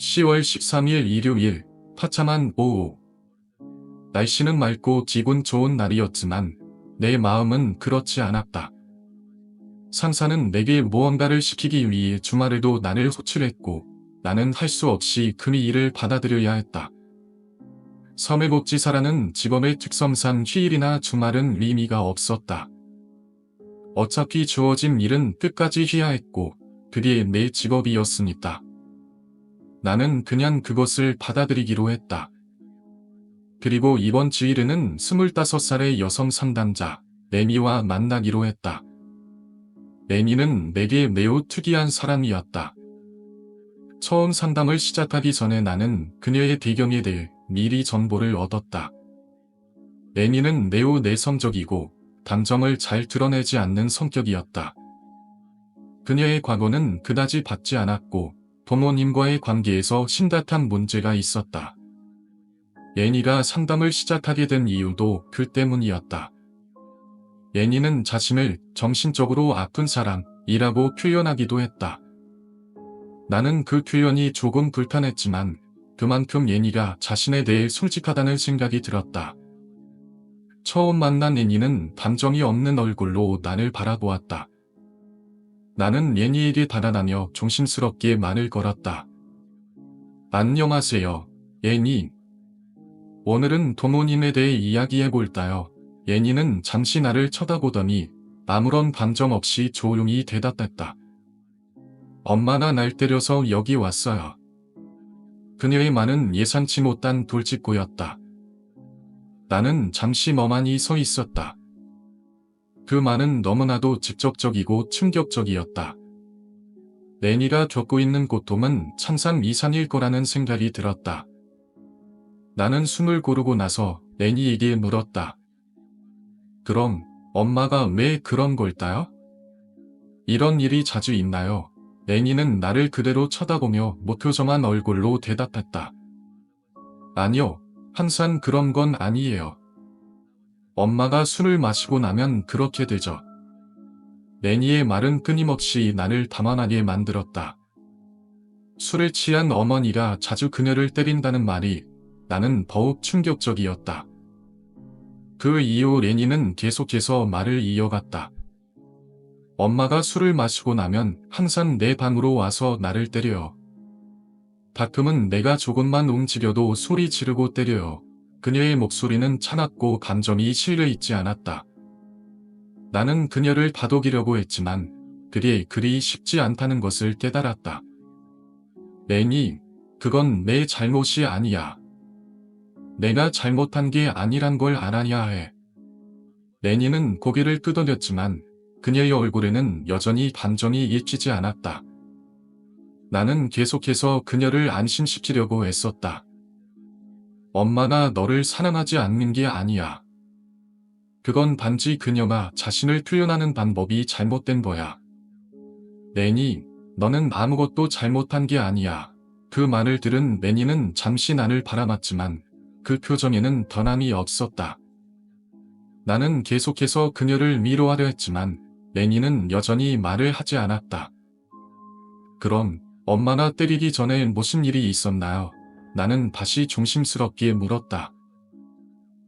10월 13일 일요일, 화창한 오후. 날씨는 맑고 기분 좋은 날이었지만 내 마음은 그렇지 않았다. 상사는 내게 무언가를 시키기 위해 주말에도 나를 호출했고 나는 할 수 없이 그 일을 받아들여야 했다. 사회복지사라는 직업의 특성상 휴일이나 주말은 의미가 없었다. 어차피 주어진 일은 끝까지 해야 했고 그게 내 직업이었으니까. 나는 그냥 그것을 받아들이기로 했다. 그리고 이번 주일에는 25살의 여성 상담자 레미와 만나기로 했다. 레미는 내게 매우 특이한 사람이었다. 처음 상담을 시작하기 전에 나는 그녀의 배경에 대해 미리 정보를 얻었다. 레미는 매우 내성적이고 감정을 잘 드러내지 않는 성격이었다. 그녀의 과거는 그다지 밝지 않았고 부모님과의 관계에서 심각한 문제가 있었다. 예니가 상담을 시작하게 된 이유도 그 때문이었다. 예니는 자신을 정신적으로 아픈 사람이라고 표현하기도 했다. 나는 그 표현이 조금 불편했지만 그만큼 예니가 자신에 대해 솔직하다는 생각이 들었다. 처음 만난 예니는 감정이 없는 얼굴로 나를 바라보았다. 나는 예니에게 다가가며 조심스럽게 말을 걸었다. 안녕하세요, 예니. 오늘은 부모님에 대해 이야기해볼까요? 예니는 잠시 나를 쳐다보더니 아무런 감정 없이 조용히 대답했다. 엄마가 날 때려서 여기 왔어요. 그녀의 말은 예상치 못한 돌직구였다. 나는 잠시 멍하니 서 있었다. 그 말은 너무나도 직접적이고 충격적이었다. 레니가 겪고 있는 고통은 참상 이상일 거라는 생각이 들었다. 나는 숨을 고르고 나서 레니에게 물었다. 그럼 엄마가 왜 그런 걸까요? 이런 일이 자주 있나요? 레니는 나를 그대로 쳐다보며 무표정한 얼굴로 대답했다. 아니요, 항상 그런 건 아니에요. 엄마가 술을 마시고 나면 그렇게 되죠. 레니의 말은 끊임없이 나를 담아나게 만들었다. 술에 취한 어머니가 자주 그녀를 때린다는 말이 나는 더욱 충격적이었다. 그 이후 레니는 계속해서 말을 이어갔다. 엄마가 술을 마시고 나면 항상 내 방으로 와서 나를 때려요. 가끔은 내가 조금만 움직여도 소리 지르고 때려요. 그녀의 목소리는 차갑고 감정이 실려 있지 않았다. 나는 그녀를 다독이려고 했지만 그게 그리 쉽지 않다는 것을 깨달았다. 레니, 그건 내 잘못이 아니야. 내가 잘못한 게 아니란 걸 알아야 해. 레니는 고개를 끄덕였지만 그녀의 얼굴에는 여전히 감정이 잊히지 않았다. 나는 계속해서 그녀를 안심시키려고 애썼다. 엄마가 너를 사랑하지 않는 게 아니야. 그건 단지 그녀가 자신을 표현하는 방법이 잘못된 거야. 레니, 너는 아무것도 잘못한 게 아니야. 그 말을 들은 레니는 잠시 나를 바라봤지만 그 표정에는 변함이 없었다. 나는 계속해서 그녀를 위로하려 했지만 레니는 여전히 말을 하지 않았다. 그럼 엄마가 때리기 전에 무슨 일이 있었나요? 나는 다시 조심스럽게 물었다.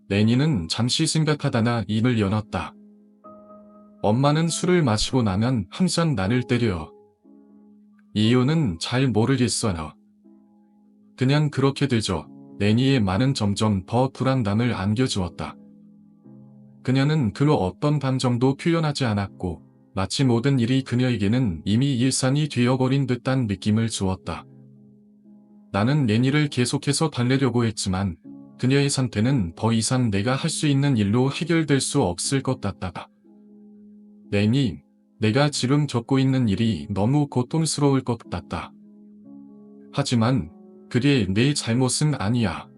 레니는 잠시 생각하다가 입을 열었다. 엄마는 술을 마시고 나면 항상 나를 때려요. 이유는 잘 모르겠어요. 그냥 그렇게 되죠. 레니의 말은 점점 더 불안감을 안겨주었다. 그녀는 그 어떤 감정도 표현하지 않았고 마치 모든 일이 그녀에게는 이미 일상이 되어버린 듯한 느낌을 주었다. 나는 레니를 계속해서 달래려고 했지만 그녀의 상태는 더 이상 내가 할 수 있는 일로 해결될 수 없을 것 같다. 레니, 내가 지금 겪고 있는 일이 너무 고통스러울 것 같다. 하지만 그게 내 잘못은 아니야.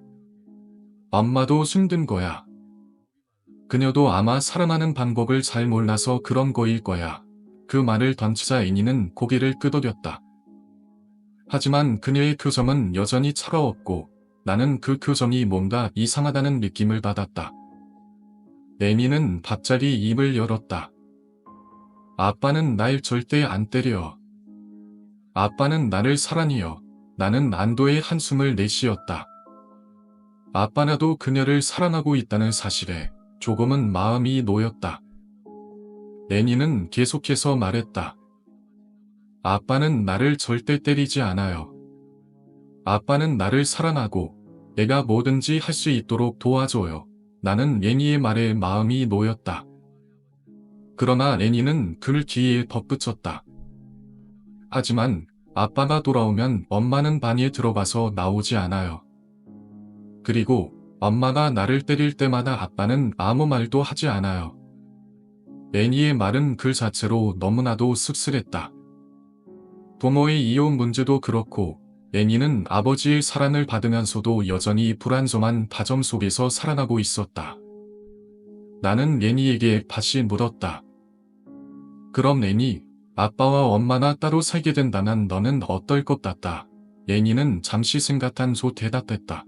엄마도 힘든 거야. 그녀도 아마 사랑하는 방법을 잘 몰라서 그런 거일 거야. 그 말을 던지자 애니는 고개를 끄덕였다. 하지만 그녀의 표정은 여전히 차가웠고 나는 그 표정이 뭔가 이상하다는 느낌을 받았다. 레미는 갑자기 입을 열었다. 아빠는 날 절대 안 때려. 아빠는 나를 사랑해요. 나는 안도의 한숨을 내쉬었다. 아빠나도 그녀를 사랑하고 있다는 사실에 조금은 마음이 놓였다. 애니는 계속해서 말했다. 아빠는 나를 절대 때리지 않아요. 아빠는 나를 사랑하고 내가 뭐든지 할 수 있도록 도와줘요. 나는 애니의 말에 마음이 놓였다. 그러나 애니는 그를 귀에 덧붙였다. 하지만 아빠가 돌아오면 엄마는 방에 들어가서 나오지 않아요. 그리고 엄마가 나를 때릴 때마다 아빠는 아무 말도 하지 않아요. 애니의 말은 그 자체로 너무나도 씁쓸했다. 부모의 이혼 문제도 그렇고 애니는 아버지의 사랑을 받으면서도 여전히 불안정한 다점 속에서 살아가고 있었다. 나는 애니에게 다시 물었다. 그럼 애니, 아빠와 엄마가 따로 살게 된다면 너는 어떨 것 같다. 애니는 잠시 생각한 후 대답했다.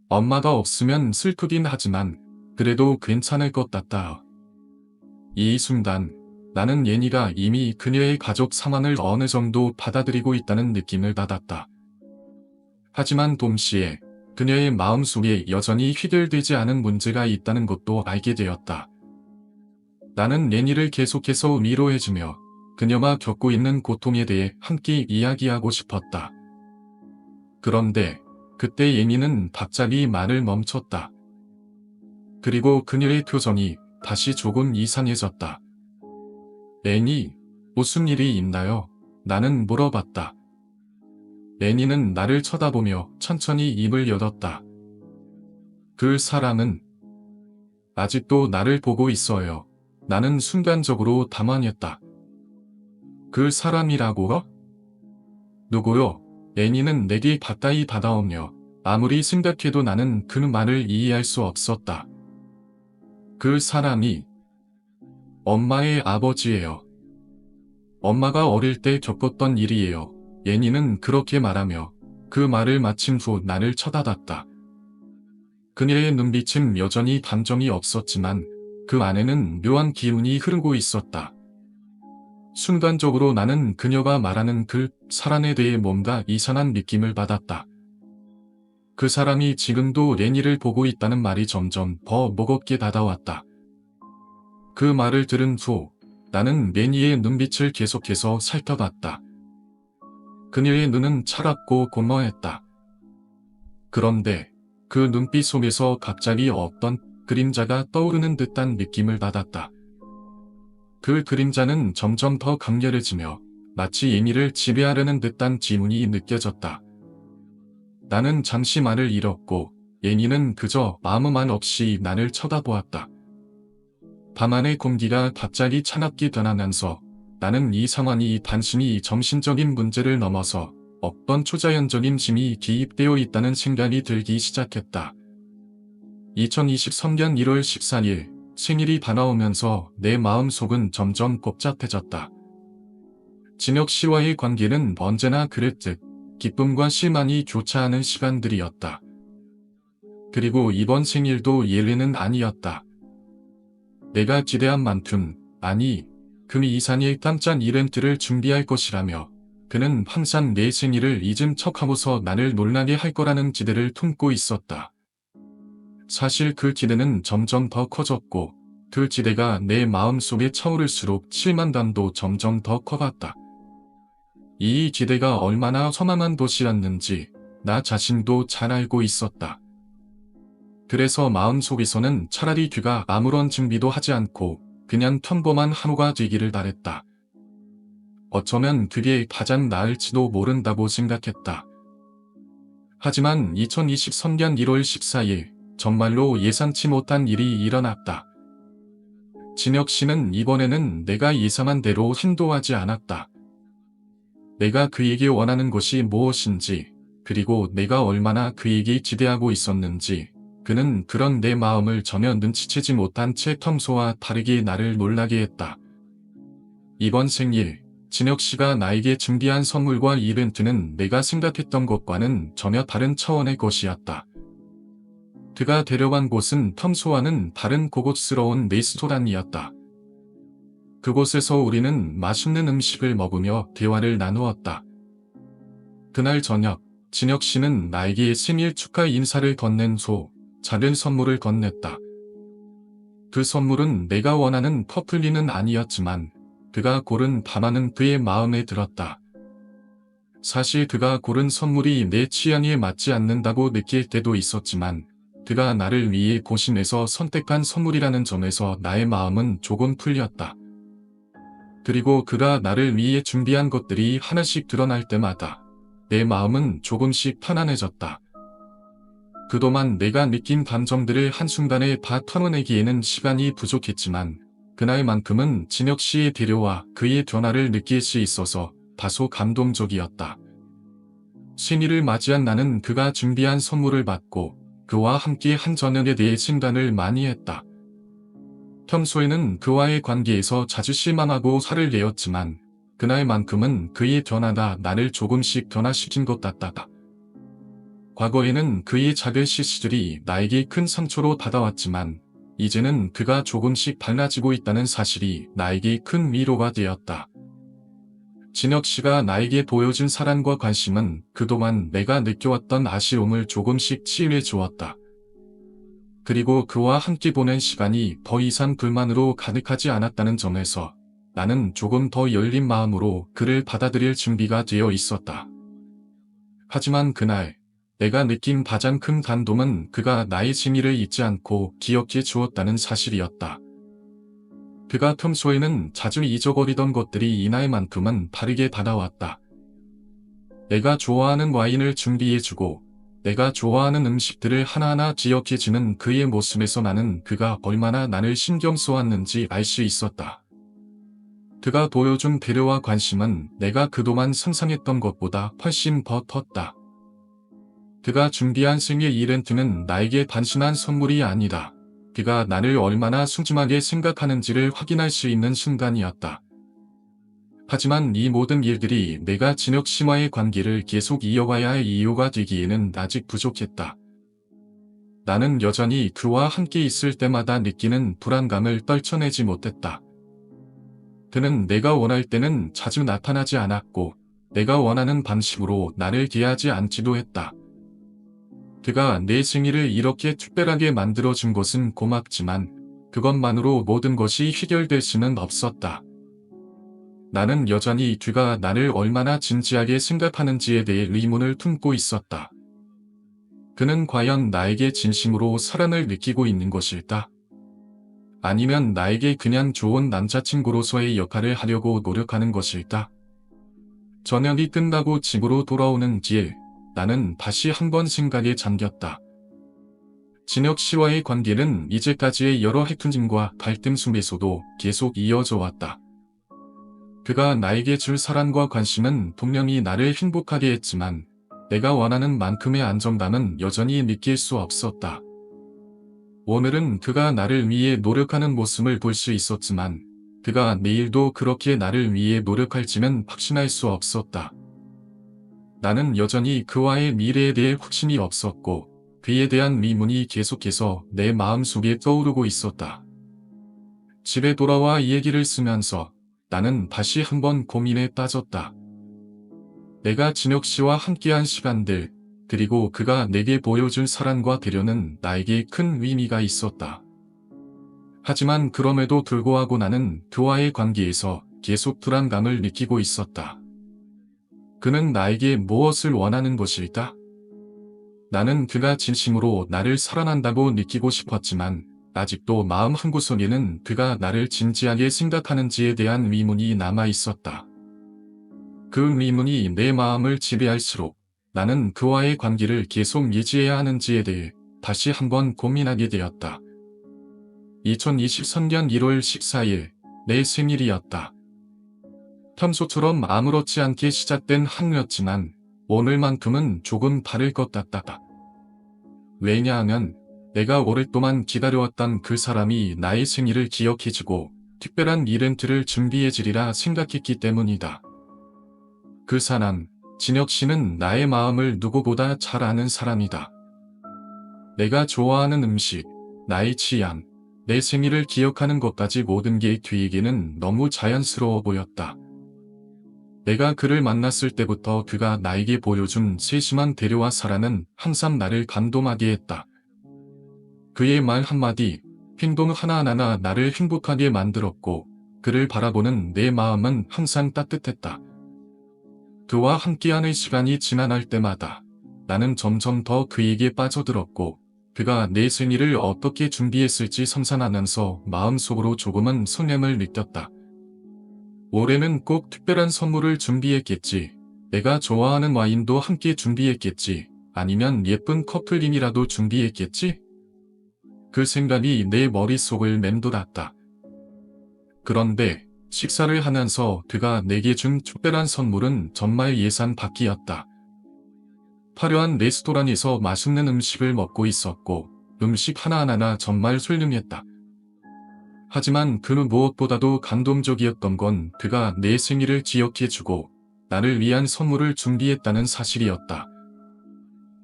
엄마가 없으면 슬프긴 하지만 그래도 괜찮을 것 같다. 이 순간 나는 애니가 이미 그녀의 가족 상황을 어느 정도 받아들이고 있다는 느낌을 받았다. 하지만 동시에 그녀의 마음속에 여전히 해결되지 않은 문제가 있다는 것도 알게 되었다. 나는 애니를 계속해서 위로해주며 그녀가 겪고 있는 고통에 대해 함께 이야기하고 싶었다. 그런데 그때 애니는 갑자기 말을 멈췄다. 그리고 그녀의 표정이 다시 조금 이상해졌다. 애니, 무슨 일이 있나요? 나는 물어봤다. 애니는 나를 쳐다보며 천천히 입을 열었다. 그 사람은 아직도 나를 보고 있어요. 나는 순간적으로 당황했다. 그 사람이라고요? 누구요? 애니는 내게 가까이 다가오며 아무리 생각해도 나는 그 말을 이해할 수 없었다. 그 사람이 엄마의 아버지예요. 엄마가 어릴 때 겪었던 일이에요. 애니는 그렇게 말하며 그 말을 마친 후 나를 쳐다봤다. 그녀의 눈빛은 여전히 감정이 없었지만 그 안에는 묘한 기운이 흐르고 있었다. 순간적으로 나는 그녀가 말하는 그 사람에 대해 뭔가 이상한 느낌을 받았다. 그 사람이 지금도 애니를 보고 있다는 말이 점점 더 무겁게 다가왔다. 그 말을 들은 후 나는 애니의 눈빛을 계속해서 살펴봤다. 그녀의 눈은 차갑고 공허했다. 그런데 그 눈빛 속에서 갑자기 어떤 그림자가 떠오르는 듯한 느낌을 받았다. 그 그림자는 점점 더 강렬해지며 마치 애니를 지배하려는 듯한 지문이 느껴졌다. 나는 잠시 말을 잃었고 애니는 그저 아무 말 없이 나를 쳐다보았다. 밤하늘의 공기가 갑자기 차갑게 변하면서 나는 이 상황이 단순히 정신적인 문제를 넘어서 어떤 초자연적인 힘이 기입되어 있다는 생각이 들기 시작했다. 2023년 1월 14일 생일이 다가오면서 내 마음속은 점점 복잡해졌다. 진혁 씨와의 관계는 언제나 그랬듯 기쁨과 실망이 교차하는 시간들이었다. 그리고 이번 생일도 예외는 아니었다. 내가 기대한 만큼, 아니, 그 이상의 깜짝 이벤트를 준비할 것이라며 그는 항상 내 생일을 잊은 척하고서 나를 놀라게 할 거라는 기대를 품고 있었다. 사실 그 기대는 점점 더 커졌고 그 기대가 내 마음속에 차오를수록 실망감도 점점 더 커갔다. 이 기대가 얼마나 허망한 도시였는지 나 자신도 잘 알고 있었다. 그래서 마음속에서는 차라리 그가 아무런 준비도 하지 않고 그냥 평범한 하루가 되기를 바랬다. 어쩌면 그게 가장 나을지도 모른다고 생각했다. 하지만 2023년 1월 14일 정말로 예상치 못한 일이 일어났다. 진혁 씨는 이번에는 내가 예상한 대로 행동하지 않았다. 내가 그에게 원하는 것이 무엇인지, 그리고 내가 얼마나 그에게 기대하고 있었는지, 그는 그런 내 마음을 전혀 눈치채지 못한 채 평소와 다르게 나를 놀라게 했다. 이번 생일, 진혁 씨가 나에게 준비한 선물과 이벤트는 내가 생각했던 것과는 전혀 다른 차원의 것이었다. 그가 데려간 곳은 평소와는 다른 고급스러운 레스토랑이었다. 그곳에서 우리는 맛있는 음식을 먹으며 대화를 나누었다. 그날 저녁, 진혁 씨는 나에게 생일 축하 인사를 건넨 작은 선물을 건넸다. 그 선물은 내가 원하는 퍼플리는 아니었지만 그가 고른 밤하는 그의 마음에 들었다. 사실 그가 고른 선물이 내 취향에 맞지 않는다고 느낄 때도 있었지만 그가 나를 위해 고심해서 선택한 선물이라는 점에서 나의 마음은 조금 풀렸다. 그리고 그가 나를 위해 준비한 것들이 하나씩 드러날 때마다 내 마음은 조금씩 편안해졌다. 그동안 내가 느낀 감정들을 한순간에 다 털어내기에는 시간이 부족했지만 그날만큼은 진혁 씨의 배려와 그의 변화를 느낄 수 있어서 다소 감동적이었다. 생일을 맞이한 나는 그가 준비한 선물을 받고 그와 함께 한 저녁에 대해 생각을 많이 했다. 평소에는 그와의 관계에서 자주 실망하고 화를 내었지만 그날만큼은 그의 변화가 나를 조금씩 변화시킨 것 같다. 과거에는 그의 작은 실수들이 나에게 큰 상처로 다가왔지만 이제는 그가 조금씩 달라지고 있다는 사실이 나에게 큰 위로가 되었다. 진혁 씨가 나에게 보여준 사랑과 관심은 그동안 내가 느껴왔던 아쉬움을 조금씩 치유해 주었다. 그리고 그와 함께 보낸 시간이 더 이상 불만으로 가득하지 않았다는 점에서 나는 조금 더 열린 마음으로 그를 받아들일 준비가 되어 있었다. 하지만 그날 내가 느낀 가장 큰 감동은 그가 나의 생일을 잊지 않고 기억해 주었다는 사실이었다. 그가 평소에는 자주 잊어버리던 것들이 이날만큼은 다르게 다가왔다. 내가 좋아하는 와인을 준비해주고 내가 좋아하는 음식들을 하나하나 기억해주는 그의 모습에서 나는 그가 얼마나 나를 신경 써왔는지 알 수 있었다. 그가 보여준 배려와 관심은 내가 그동안 상상했던 것보다 훨씬 더 컸다. 그가 준비한 생일 이벤트는 나에게 단순한 선물이 아니다. 그가 나를 얼마나 소중하게 생각하는지를 확인할 수 있는 순간이었다. 하지만 이 모든 일들이 내가 진혁 씨와의 관계를 계속 이어가야 할 이유가 되기에는 아직 부족했다. 나는 여전히 그와 함께 있을 때마다 느끼는 불안감을 떨쳐내지 못했다. 그는 내가 원할 때는 자주 나타나지 않았고 내가 원하는 방식으로 나를 대하지 않지도 했다. 그가 내 생일을 이렇게 특별하게 만들어준 것은 고맙지만 그것만으로 모든 것이 해결될 수는 없었다. 나는 여전히 그가 나를 얼마나 진지하게 생각하는지에 대해 의문을 품고 있었다. 그는 과연 나에게 진심으로 사랑을 느끼고 있는 것일까? 아니면 나에게 그냥 좋은 남자친구로서의 역할을 하려고 노력하는 것일까? 저녁이 끝나고 집으로 돌아오는 길, 나는 다시 한번 생각에 잠겼다. 진혁 씨와의 관계는 이제까지의 여러 해프닝과 갈등 속에서도 계속 이어져 왔다. 그가 나에게 줄 사랑과 관심은 분명히 나를 행복하게 했지만 내가 원하는 만큼의 안정감은 여전히 느낄 수 없었다. 오늘은 그가 나를 위해 노력하는 모습을 볼 수 있었지만 그가 내일도 그렇게 나를 위해 노력할지는 확신할 수 없었다. 나는 여전히 그와의 미래에 대해 확신이 없었고 그에 대한 미문이 계속해서 내 마음속에 떠오르고 있었다. 집에 돌아와 이 얘기를 쓰면서 나는 다시 한번 고민에 빠졌다. 내가 진혁 씨와 함께한 시간들, 그리고 그가 내게 보여준 사랑과 배려는 나에게 큰 의미가 있었다. 하지만 그럼에도 불구하고 나는 그와의 관계에서 계속 불안감을 느끼고 있었다. 그는 나에게 무엇을 원하는 것일까? 나는 그가 진심으로 나를 사랑한다고 느끼고 싶었지만 아직도 마음 한구석에는 그가 나를 진지하게 생각하는지에 대한 의문이 남아 있었다. 그 의문이 내 마음을 지배할수록 나는 그와의 관계를 계속 유지해야 하는지에 대해 다시 한번 고민하게 되었다. 2023년 1월 14일, 내 생일이었다. 평소처럼 아무렇지 않게 시작된 하루였지만 오늘만큼은 조금 다를 것 같다. 왜냐하면 내가 오랫동안 기다려왔던 그 사람이 나의 생일을 기억해주고 특별한 이벤트를 준비해주리라 생각했기 때문이다. 그 사람, 진혁 씨는 나의 마음을 누구보다 잘 아는 사람이다. 내가 좋아하는 음식, 나의 취향, 내 생일을 기억하는 것까지 모든 게 그에게는 너무 자연스러워 보였다. 내가 그를 만났을 때부터 그가 나에게 보여준 세심한 배려와 사랑은 항상 나를 감동하게 했다. 그의 말 한마디, 행동 하나하나가 나를 행복하게 만들었고 그를 바라보는 내 마음은 항상 따뜻했다. 그와 함께하는 시간이 지나갈 때마다 나는 점점 더 그에게 빠져들었고 그가 내 생일을 어떻게 준비했을지 상상하면서 마음속으로 조금은 설렘을 느꼈다. 올해는 꼭 특별한 선물을 준비했겠지. 내가 좋아하는 와인도 함께 준비했겠지. 아니면 예쁜 커플링이라도 준비했겠지? 그 생각이 내 머릿속을 맴돌았다. 그런데 식사를 하면서 그가 내게 준 특별한 선물은 정말 예산 밖이었다. 화려한 레스토랑에서 맛있는 음식을 먹고 있었고 음식 하나하나가 정말 훌륭했다. 하지만 그 무엇보다도 감동적이었던 건 그가 내 생일을 기억해주고 나를 위한 선물을 준비했다는 사실이었다.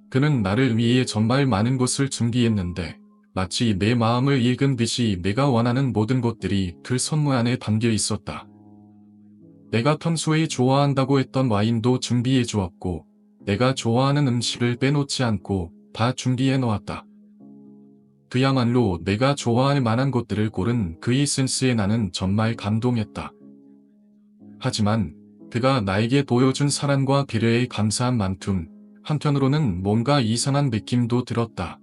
그는 나를 위해 정말 많은 것을 준비했는데 마치 내 마음을 읽은 듯이 내가 원하는 모든 것들이 그 선물 안에 담겨 있었다. 내가 평소에 좋아한다고 했던 와인도 준비해 주었고 내가 좋아하는 음식을 빼놓지 않고 다 준비해 놓았다. 그야말로 내가 좋아할 만한 것들을 고른 그의 센스에 나는 정말 감동했다. 하지만 그가 나에게 보여준 사랑과 배려에 감사한 만큼 한편으로는 뭔가 이상한 느낌도 들었다.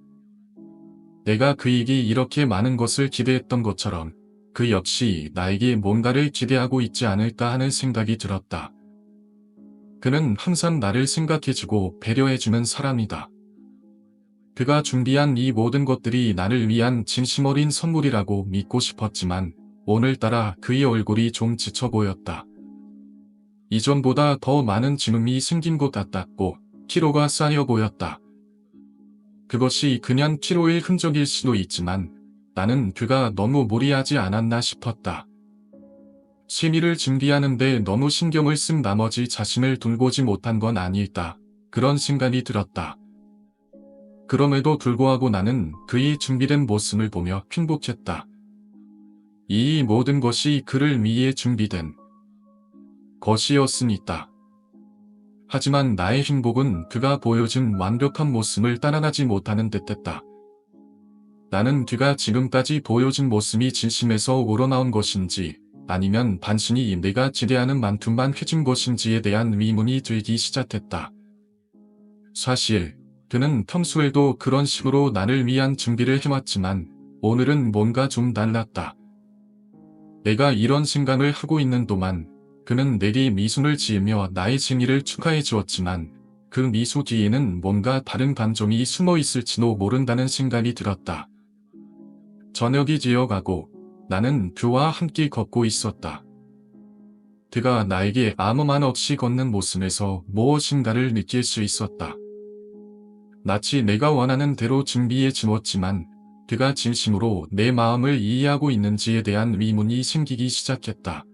내가 그에게 이렇게 많은 것을 기대했던 것처럼 그 역시 나에게 뭔가를 기대하고 있지 않을까 하는 생각이 들었다. 그는 항상 나를 생각해주고 배려해주는 사람이다. 그가 준비한 이 모든 것들이 나를 위한 진심 어린 선물이라고 믿고 싶었지만 오늘따라 그의 얼굴이 좀 지쳐 보였다. 이전보다 더 많은 진움이 생긴 것 같았고 피로가 쌓여 보였다. 그것이 그냥 피로의 흔적일 수도 있지만 나는 그가 너무 무리하지 않았나 싶었다. 생일을 준비하는데 너무 신경을 쓴 나머지 자신을 돌보지 못한 건 아닐까 그런 생각이 들었다. 그럼에도 불구하고 나는 그의 준비된 모습을 보며 행복했다. 이 모든 것이 그를 위해 준비된 것이었으니까. 하지만 나의 행복은 그가 보여준 완벽한 모습을 따라가지 못하는 듯했다. 나는 그가 지금까지 보여준 모습이 진심에서 우러나온 것인지 아니면 단순히 내가 기대하는 만큼만 해준 것인지에 대한 의문이 들기 시작했다. 사실 그는 평소에도 그런 식으로 나를 위한 준비를 해왔지만 오늘은 뭔가 좀 달랐다. 내가 이런 생각을 하고 있는 동안 그는 내게 미소를 지으며 나의 생일을 축하해 주었지만 그 미소 뒤에는 뭔가 다른 감정이 숨어 있을지도 모른다는 생각이 들었다. 저녁이 지어가고 나는 그와 함께 걷고 있었다. 그가 나에게 아무 말 없이 걷는 모습에서 무엇인가를 느낄 수 있었다. 마치 내가 원하는 대로 준비해 주었지만 그가 진심으로 내 마음을 이해하고 있는지에 대한 의문이 생기기 시작했다.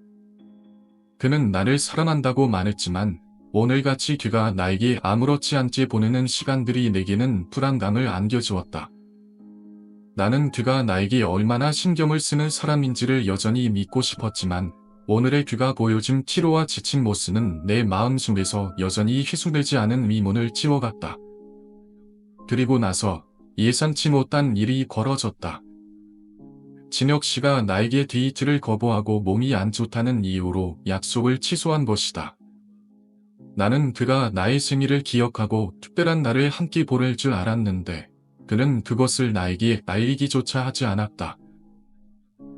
그는 나를 사랑한다고 말했지만 오늘같이 그가 나에게 아무렇지 않게 보내는 시간들이 내게는 불안감을 안겨주었다. 나는 그가 나에게 얼마나 신경을 쓰는 사람인지를 여전히 믿고 싶었지만 오늘의 그가 보여준 피로와 지친 모습은 내 마음속에서 여전히 희소되지 않은 의문을 치워갔다. 그리고 나서 예상치 못한 일이 벌어졌다. 진혁 씨가 나에게 데이트를 거부하고 몸이 안 좋다는 이유로 약속을 취소한 것이다. 나는 그가 나의 생일을 기억하고 특별한 날을 함께 보낼 줄 알았는데 그는 그것을 나에게 알리기조차 하지 않았다.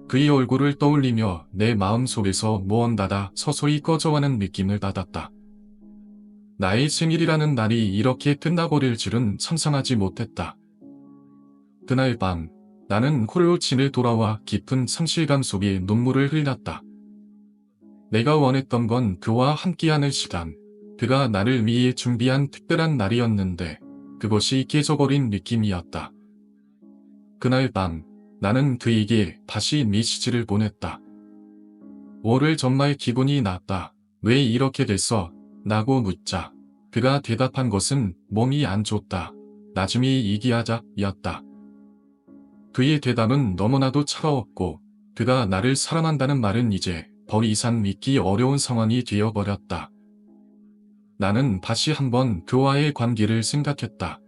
그의 얼굴을 떠올리며 내 마음속에서 무언가가 서서히 꺼져가는 느낌을 받았다. 나의 생일이라는 날이 이렇게 끝나버릴 줄은 상상하지 못했다. 그날 밤 나는 홀로진에 돌아와 깊은 상실감 속에 눈물을 흘렸다. 내가 원했던 건 그와 함께하는 시간, 그가 나를 위해 준비한 특별한 날이었는데 그것이 깨져버린 느낌이었다. 그날 밤 나는 그에게 다시 메시지를 보냈다. 오늘 정말 기분이 나빠. 왜 이렇게 됐어? 라고 묻자 그가 대답한 것은 몸이 안 좋다. 나중에 얘기하자 였다. 그의 대답은 너무나도 차가웠고 그가 나를 사랑한다는 말은 이제 더 이상 믿기 어려운 상황이 되어버렸다. 나는 다시 한번 그와의 관계를 생각했다.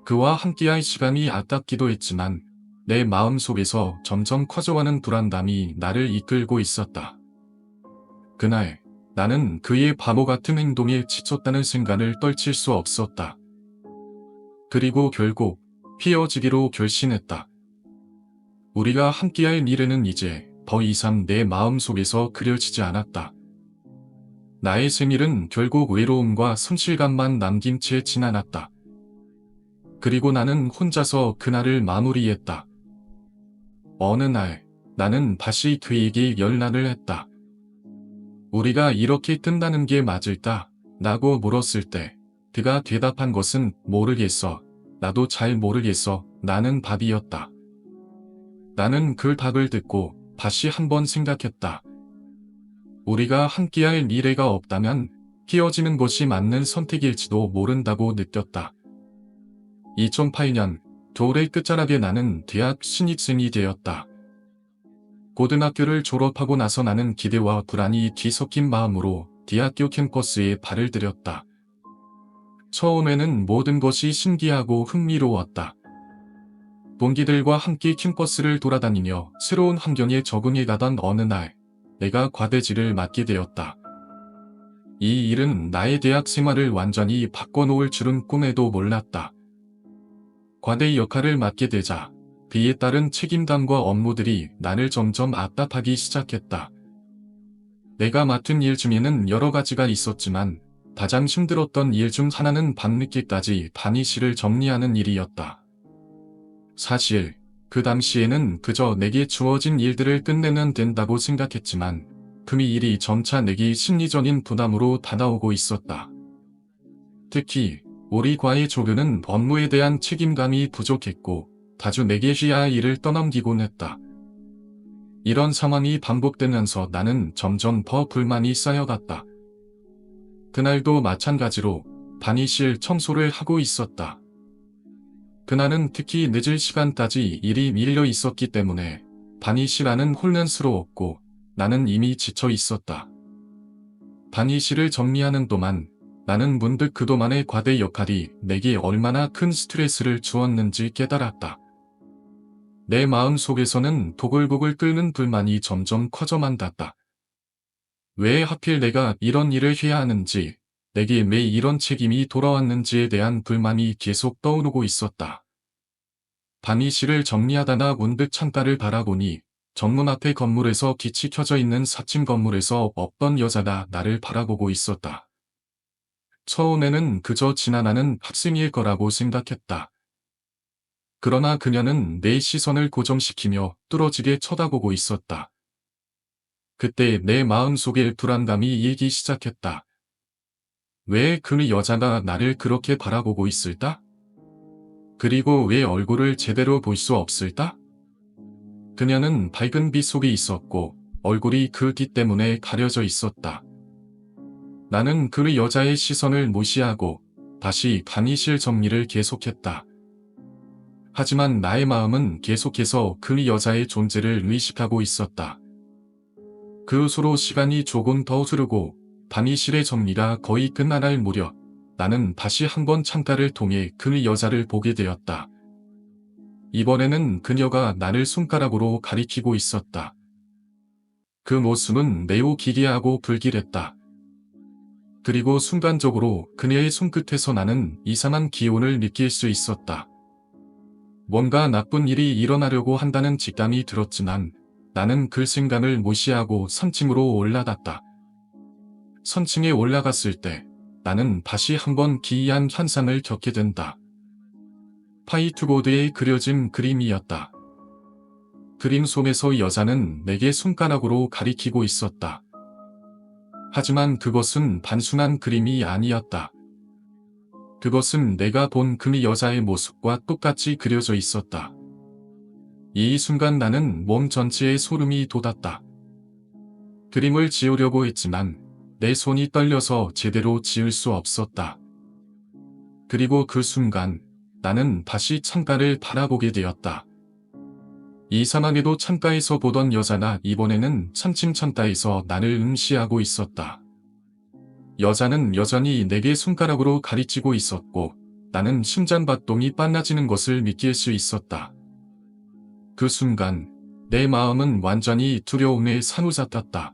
그와 함께할 시간이 아깝기도 했지만 내 마음속에서 점점 커져가는 불안감이 나를 이끌고 있었다. 그날 나는 그의 바보 같은 행동에 지쳤다는 생각을 떨칠 수 없었다. 그리고 결국 헤어지기로 결심했다. 우리가 함께할 미래는 이제 더 이상 내 마음속에서 그려지지 않았다. 나의 생일은 결국 외로움과 손실감만 남긴 채 지나갔다. 그리고 나는 혼자서 그날을 마무리했다. 어느 날 나는 다시 그에게 연락을 했다. 우리가 이렇게 끝나는 게 맞을까? 라고 물었을 때 그가 대답한 것은 모르겠어. 나도 잘 모르겠어. 라는 답이었다. 나는 그 답을 듣고 다시 한번 생각했다. 우리가 함께할 미래가 없다면 헤어지는 것이 맞는 선택일지도 모른다고 느꼈다. 2008년 겨울의 끝자락에 나는 대학 신입생이 되었다. 고등학교를 졸업하고 나서 나는 기대와 불안이 뒤섞인 마음으로 대학교 캠퍼스에 발을 들였다. 처음에는 모든 것이 신기하고 흥미로웠다. 동기들과 함께 캠퍼스를 돌아다니며 새로운 환경에 적응해 가던 어느 날, 내가 과대지를 맡게 되었다. 이 일은 나의 대학 생활을 완전히 바꿔놓을 줄은 꿈에도 몰랐다. 과대 역할을 맡게 되자 그에 따른 책임감과 업무들이 나를 점점 압박하기 시작했다. 내가 맡은 일 중에는 여러 가지가 있었지만 가장 힘들었던 일 중 하나는 밤늦게까지 단위실을 정리하는 일이었다. 사실 그 당시에는 그저 내게 주어진 일들을 끝내면 된다고 생각했지만 그 일이 점차 내게 심리적인 부담으로 다가오고 있었다. 특히 우리 과의 조교는 업무에 대한 책임감이 부족했고 자주 내게 해야 할 일을 떠넘기곤 했다. 이런 상황이 반복되면서 나는 점점 더 불만이 쌓여갔다. 그날도 마찬가지로 단위실 청소를 하고 있었다. 그날은 특히 늦을 시간까지 일이 밀려 있었기 때문에 단위실 안은 혼란스러웠고 나는 이미 지쳐 있었다. 단위실을 정리하는 동안 나는 문득 그동안의 과대 역할이 내게 얼마나 큰 스트레스를 주었는지 깨달았다. 내 마음 속에서는 보글보글 끓는 불만이 점점 커져만 갔다. 왜 하필 내가 이런 일을 해야 하는지, 내게 왜 이런 책임이 돌아왔는지에 대한 불만이 계속 떠오르고 있었다. 단위실을 정리하다가 문득 창가를 바라보니 정문 앞의 건물에서 빛이 켜져 있는 4층 건물에서 어떤 여자가 나를 바라보고 있었다. 처음에는 그저 지나가는 학생일 거라고 생각했다. 그러나 그녀는 내 시선을 고정시키며 뚫어지게 쳐다보고 있었다. 그때 내 마음속에 불안감이 일기 시작했다. 왜 그 여자가 나를 그렇게 바라보고 있을까? 그리고 왜 얼굴을 제대로 볼 수 없을까? 그녀는 밝은 빛 속에 있었고 얼굴이 그 빛 때문에 가려져 있었다. 나는 그 여자의 시선을 무시하고 다시 단위실 정리를 계속했다. 하지만 나의 마음은 계속해서 그 여자의 존재를 의식하고 있었다. 그 후로 시간이 조금 더 흐르고 단위실의 정리가 거의 끝나갈 무렵 나는 다시 한번 창가를 통해 그 여자를 보게 되었다. 이번에는 그녀가 나를 손가락으로 가리키고 있었다. 그 모습은 매우 기괴하고 불길했다. 그리고 순간적으로 그녀의 손끝에서 나는 이상한 기운을 느낄 수 있었다. 뭔가 나쁜 일이 일어나려고 한다는 직감이 들었지만 나는 그 생각을 무시하고 3층으로 올라갔다. 선층에 올라갔을 때 나는 다시 한번 기이한 현상을 겪게 된다. 화이트보드에 그려진 그림이었다. 그림 속에서 여자는 내게 손가락으로 가리키고 있었다. 하지만 그것은 단순한 그림이 아니었다. 그것은 내가 본 그 여자의 모습과 똑같이 그려져 있었다. 이 순간 나는 몸 전체에 소름이 돋았다. 그림을 지우려고 했지만 내 손이 떨려서 제대로 지을 수 없었다. 그리고 그 순간 나는 다시 창가를 바라보게 되었다. 이상하게도 창가에서 보던 여자가 이번에는 3층 창가에서 나를 응시하고 있었다. 여자는 여전히 내게 손가락으로 가리키고 있었고 나는 심장박동이 빨라지는 것을 느낄 수 있었다. 그 순간 내 마음은 완전히 두려움에 사로잡혔다.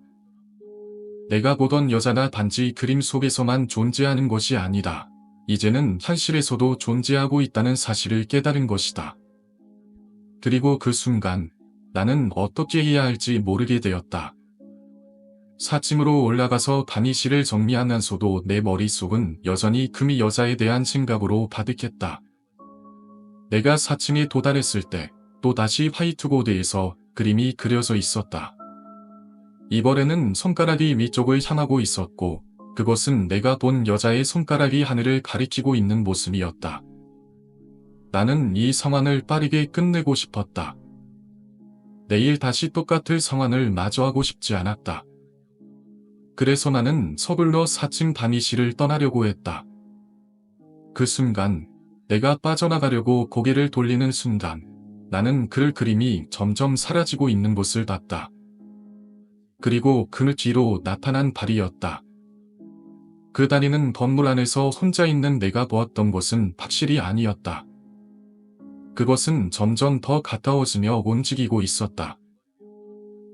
내가 보던 여자가 단지 그림 속에서만 존재하는 것이 아니다. 이제는 현실에서도 존재하고 있다는 사실을 깨달은 것이다. 그리고 그 순간 나는 어떻게 해야 할지 모르게 되었다. 4층으로 올라가서 강의실을 정리하면서도 내 머릿속은 여전히 금이 여자에 대한 생각으로 가득했다. 내가 4층에 도달했을 때 또다시 화이트보드에서 그림이 그려져 있었다. 이번에는 손가락이 위쪽을 향하고 있었고 그것은 내가 본 여자의 손가락이 하늘을 가리키고 있는 모습이었다. 나는 이 상황을 빠르게 끝내고 싶었다. 내일 다시 똑같은 상황을 마주하고 싶지 않았다. 그래서 나는 서둘러 4층 강의실을 떠나려고 했다. 그 순간 내가 빠져나가려고 고개를 돌리는 순간 나는 그 그림이 점점 사라지고 있는 것을 봤다. 그리고 그 뒤로 나타난 다리였다. 그 다리는 건물 안에서 혼자 있는 내가 보았던 것은 확실히 아니었다. 그것은 점점 더 가까워지며 움직이고 있었다.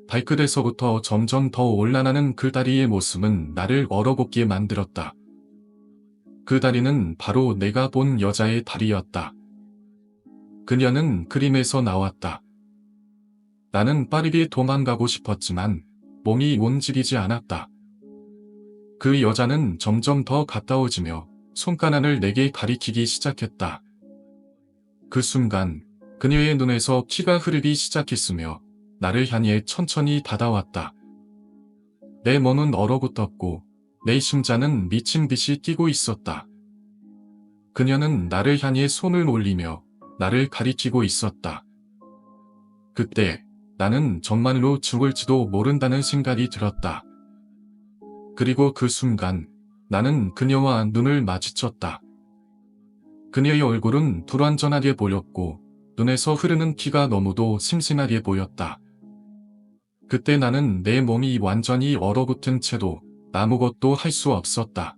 발끝에서부터 점점 더 올라가는 그 다리의 모습은 나를 얼어붙게 만들었다. 그 다리는 바로 내가 본 여자의 다리였다. 그녀는 그림에서 나왔다. 나는 빠르게 도망가고 싶었지만 몸이 움직이지 않았다. 그 여자는 점점 더 가까워지며 손가락을 내게 가리키기 시작했다. 그 순간 그녀의 눈에서 피가 흐르기 시작했으며 나를 향해 천천히 다가왔다. 내 몸은 얼어붙었고 내 심장은 미친 듯이 뛰고 있었다. 그녀는 나를 향해 손을 올리며 나를 가리키고 있었다. 그때 나는 정말로 죽을지도 모른다는 생각이 들었다. 그리고 그 순간 나는 그녀와 눈을 마주쳤다. 그녀의 얼굴은 불완전하게 보였고 눈에서 흐르는 피가 너무도 심심하게 보였다. 그때 나는 내 몸이 완전히 얼어붙은 채로 아무것도 할 수 없었다.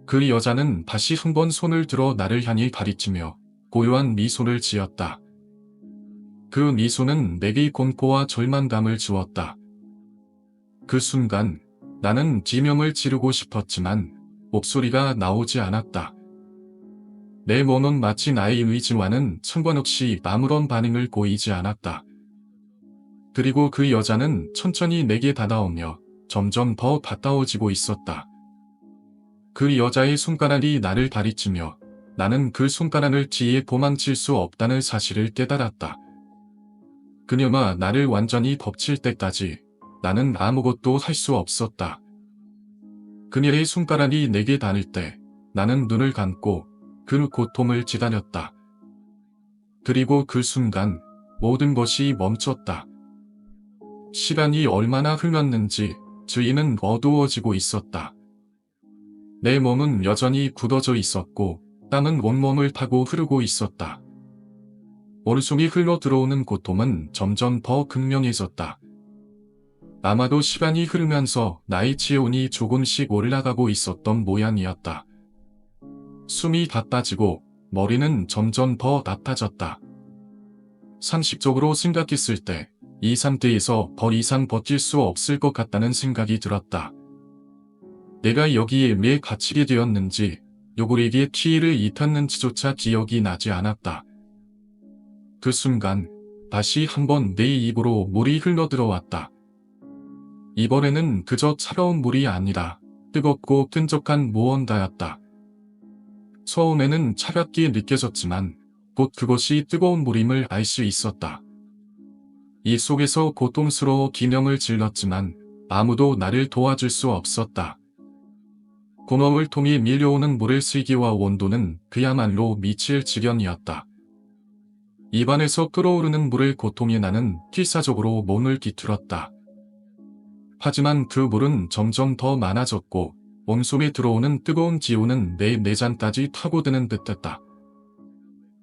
그 여자는 다시 한 번 손을 들어 나를 향해 가리키며 고요한 미소를 지었다. 그 미소는 내게 공포와 절망감을 주었다. 그 순간 나는 지명을 지르고 싶었지만 목소리가 나오지 않았다. 내 몸은 마치 나의 의지와는 상관없이 아무런 반응을 보이지 않았다. 그리고 그 여자는 천천히 내게 다가오며 점점 더 가까워지고 있었다. 그 여자의 손가락이 나를 가리키며 나는 그 손가락을 지에 도망칠 수 없다는 사실을 깨달았다. 그녀가 나를 완전히 덮칠 때까지 나는 아무것도 할 수 없었다. 그녀의 손가락이 내게 닿을 때 나는 눈을 감고 그 고통을 기다렸다. 그리고 그 순간 모든 것이 멈췄다. 시간이 얼마나 흘렀는지 주위는 어두워지고 있었다. 내 몸은 여전히 굳어져 있었고 땀은 온몸을 타고 흐르고 있었다. 머릿속이 흘러 들어오는 고통은 점점 더 극명해졌다. 아마도 시간이 흐르면서 나의 체온이 조금씩 올라가고 있었던 모양이었다. 숨이 가빠지고 머리는 점점 더 낮아졌다. 상식적으로 생각했을 때 이 상태에서 더 이상 버틸 수 없을 것 같다는 생각이 들었다. 내가 여기에 왜 갇히게 되었는지 누구에게 피해를 입혔는지조차 기억이 나지 않았다. 그 순간 다시 한번 내 입으로 물이 흘러들어왔다. 이번에는 그저 차가운 물이 아니라 뜨겁고 끈적한 무언가였다. 처음에는 차갑게 느껴졌지만 곧 그것이 뜨거운 물임을 알 수 있었다. 이 속에서 고통스러워 기명을 질렀지만 아무도 나를 도와줄 수 없었다. 구멍을 통해 밀려오는 물의 세기와 온도는 그야말로 미칠 지경이었다. 입안에서 끓어오르는 물의 고통에 나는 필사적으로 몸을 비틀었다. 하지만 그 물은 점점 더 많아졌고 몸속에 들어오는 뜨거운 기운은 내 내장까지 타고드는 듯했다.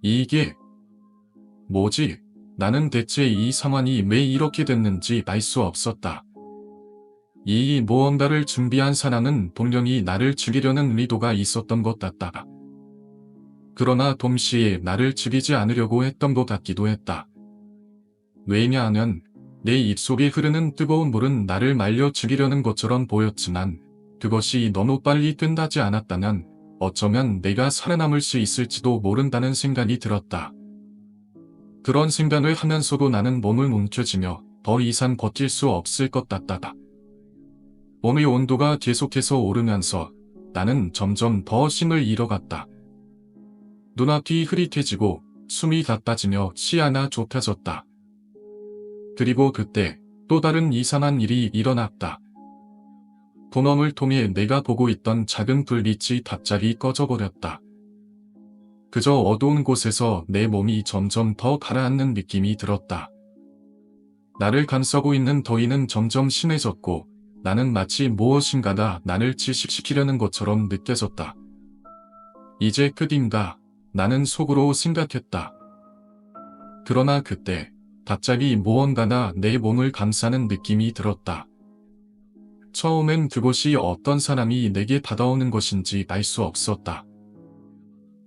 이게 뭐지? 나는 대체 이 상황이 왜 이렇게 됐는지 알 수 없었다. 이 무언가를 준비한 사람은 분명히 나를 죽이려는 의도가 있었던 것 같다. 그러나 동시에 나를 죽이지 않으려고 했던 것 같기도 했다. 왜냐하면 내 입속에 흐르는 뜨거운 물은 나를 말려 죽이려는 것처럼 보였지만 그것이 너무 빨리 끝나지 않았다면 어쩌면 내가 살아남을 수 있을지도 모른다는 생각이 들었다. 그런 생각을 하면서도 나는 몸을 움켜쥐며 더 이상 버틸 수 없을 것 같다. 몸의 온도가 계속해서 오르면서 나는 점점 더 힘을 잃어갔다. 눈앞이 흐릿해지고 숨이 가빠지며 시야가 좁혀졌다. 그리고 그때 또 다른 이상한 일이 일어났다. 구멍을 통해 내가 보고 있던 작은 불빛이 갑자기 꺼져버렸다. 그저 어두운 곳에서 내 몸이 점점 더 가라앉는 느낌이 들었다. 나를 감싸고 있는 더위는 점점 심해졌고 나는 마치 무엇인가가 나를 질식시키려는 것처럼 느껴졌다. 이제 끝인가? 나는 속으로 생각했다. 그러나 그때 갑자기 무언가가 내 몸을 감싸는 느낌이 들었다. 처음엔 그것이 어떤 사람이 내게 다가오는 것인지 알 수 없었다.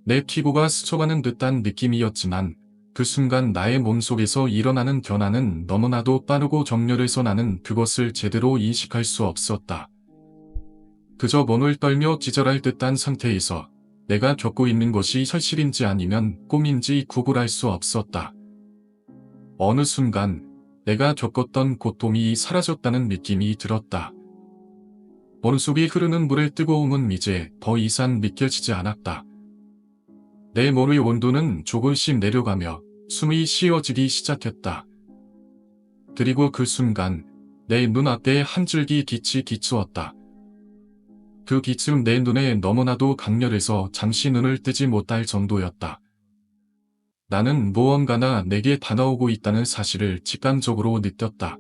내 피부가 스쳐가는 듯한 느낌이었지만 그 순간 나의 몸속에서 일어나는 변화는 너무나도 빠르고 정렬해서 나는 그것을 제대로 인식할 수 없었다. 그저 몸을 떨며 기절할 듯한 상태에서 내가 겪고 있는 것이 현실인지 아니면 꿈인지 구분할 수 없었다. 어느 순간 내가 겪었던 고통이 사라졌다는 느낌이 들었다. 머릿속에 흐르는 물의 뜨거움은 이제 더 이상 느껴지지 않았다. 내 몸의 온도는 조금씩 내려가며 숨이 쉬어지기 시작했다. 그리고 그 순간 내 눈앞에 한 줄기 빛이 비추었다. 그 빛은 내 눈에 너무나도 강렬해서 잠시 눈을 뜨지 못할 정도였다. 나는 무언가가 내게 다가오고 있다는 사실을 직감적으로 느꼈다.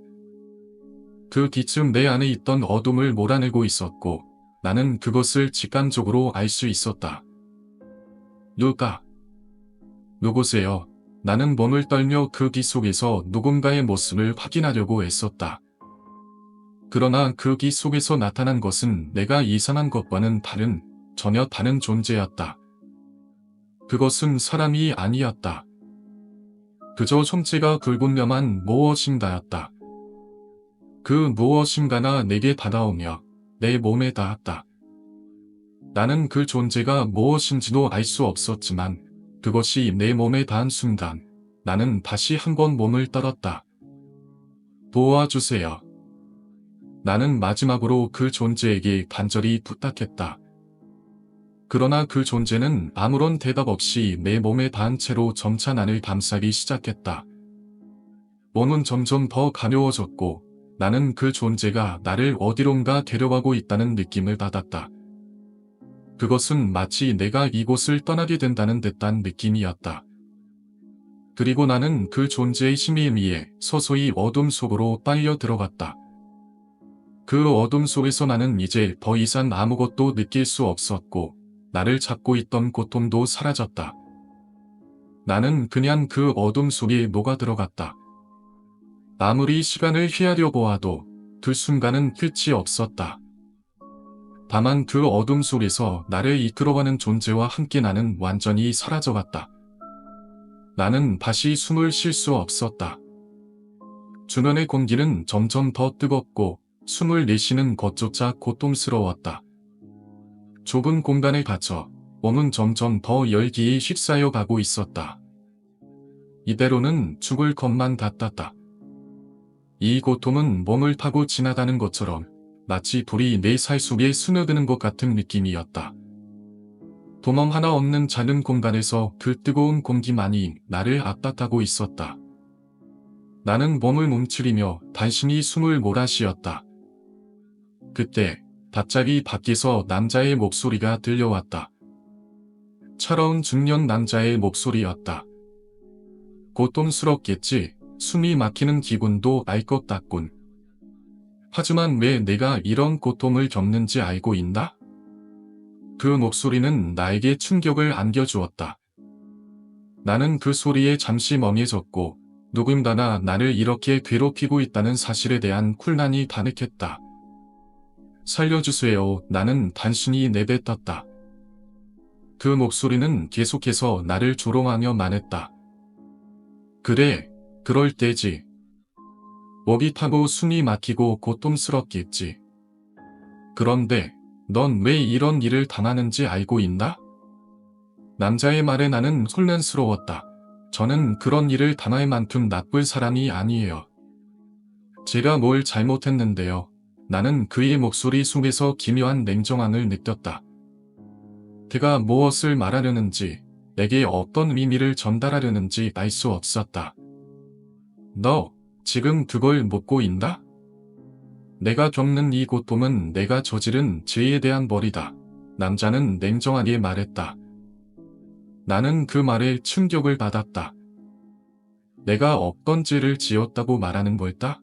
그 빛은 내 안에 있던 어둠을 몰아내고 있었고 나는 그것을 직감적으로 알 수 있었다. 누구세요? 나는 몸을 떨며 그 빛 속에서 누군가의 모습을 확인하려고 애썼다. 그러나 그 빛 속에서 나타난 것은 내가 이상한 것과는 전혀 다른 존재였다. 그것은 사람이 아니었다. 그저 존재가 불분명한 무엇인가였다. 그 무엇인가가 내게 다가오며 내 몸에 닿았다. 나는 그 존재가 무엇인지도 알 수 없었지만 그것이 내 몸에 닿은 순간 나는 다시 한번 몸을 떨었다. 도와주세요. 나는 마지막으로 그 존재에게 간절히 부탁했다. 그러나 그 존재는 아무런 대답 없이 내 몸에 닿은 채로 점차 나를 감싸기 시작했다. 몸은 점점 더 가벼워졌고 나는 그 존재가 나를 어디론가 데려가고 있다는 느낌을 받았다. 그것은 마치 내가 이곳을 떠나게 된다는 듯한 느낌이었다. 그리고 나는 그 존재의 힘에 의해 서서히 어둠 속으로 빨려 들어갔다. 그 어둠 속에서 나는 이제 더 이상 아무것도 느낄 수 없었고 나를 잡고 있던 고통도 사라졌다. 나는 그냥 그 어둠 속에 녹아 들어갔다. 아무리 시간을 헤아려 보아도 그 순간은 끝이 없었다. 다만 그 어둠 속에서 나를 이끌어가는 존재와 함께 나는 완전히 사라져갔다. 나는 다시 숨을 쉴 수 없었다. 주변의 공기는 점점 더 뜨겁고 숨을 내쉬는 것조차 고통스러웠다. 좁은 공간에 갇혀 몸은 점점 더 열기에 휩싸여 가고 있었다. 이대로는 죽을 것만 같았다. 이 고통은 몸을 타고 지나가는 것처럼 마치 불이 내 살 속에 스며드는 것 같은 느낌이었다. 도망 하나 없는 작은 공간에서 그 뜨거운 공기만이 나를 압박하고 있었다. 나는 몸을 움츠리며 단심히 숨을 몰아쉬었다. 그때 갑자기 밖에서 남자의 목소리가 들려왔다. 차가운 중년 남자의 목소리였다. 고통스럽겠지. 숨이 막히는 기분도 알 것 같군. 하지만 왜 내가 이런 고통을 겪는지 알고 있나? 그 목소리는 나에게 충격을 안겨주었다. 나는 그 소리에 잠시 멍해졌고 누군가가 나를 이렇게 괴롭히고 있다는 사실에 대한 혼란이 가득했다. 살려주세요. 나는 단순히 내뱉었다. 그 목소리는 계속해서 나를 조롱하며 말했다. 그래, 그럴 때지. 목이 타고 숨이 막히고 고통스럽겠지. 그런데 넌 왜 이런 일을 당하는지 알고 있나? 남자의 말에 나는 혼란스러웠다. 저는 그런 일을 당할 만큼 나쁜 사람이 아니에요. 제가 뭘 잘못했는데요. 나는 그의 목소리 속에서 기묘한 냉정함을 느꼈다. 그가 무엇을 말하려는지, 내게 어떤 의미를 전달하려는지 알 수 없었다. 너, 지금 그걸 묻고 있나? 내가 겪는 이 고통은 내가 저지른 죄에 대한 벌이다. 남자는 냉정하게 말했다. 나는 그 말에 충격을 받았다. 내가 어떤 죄를 지었다고 말하는 걸까?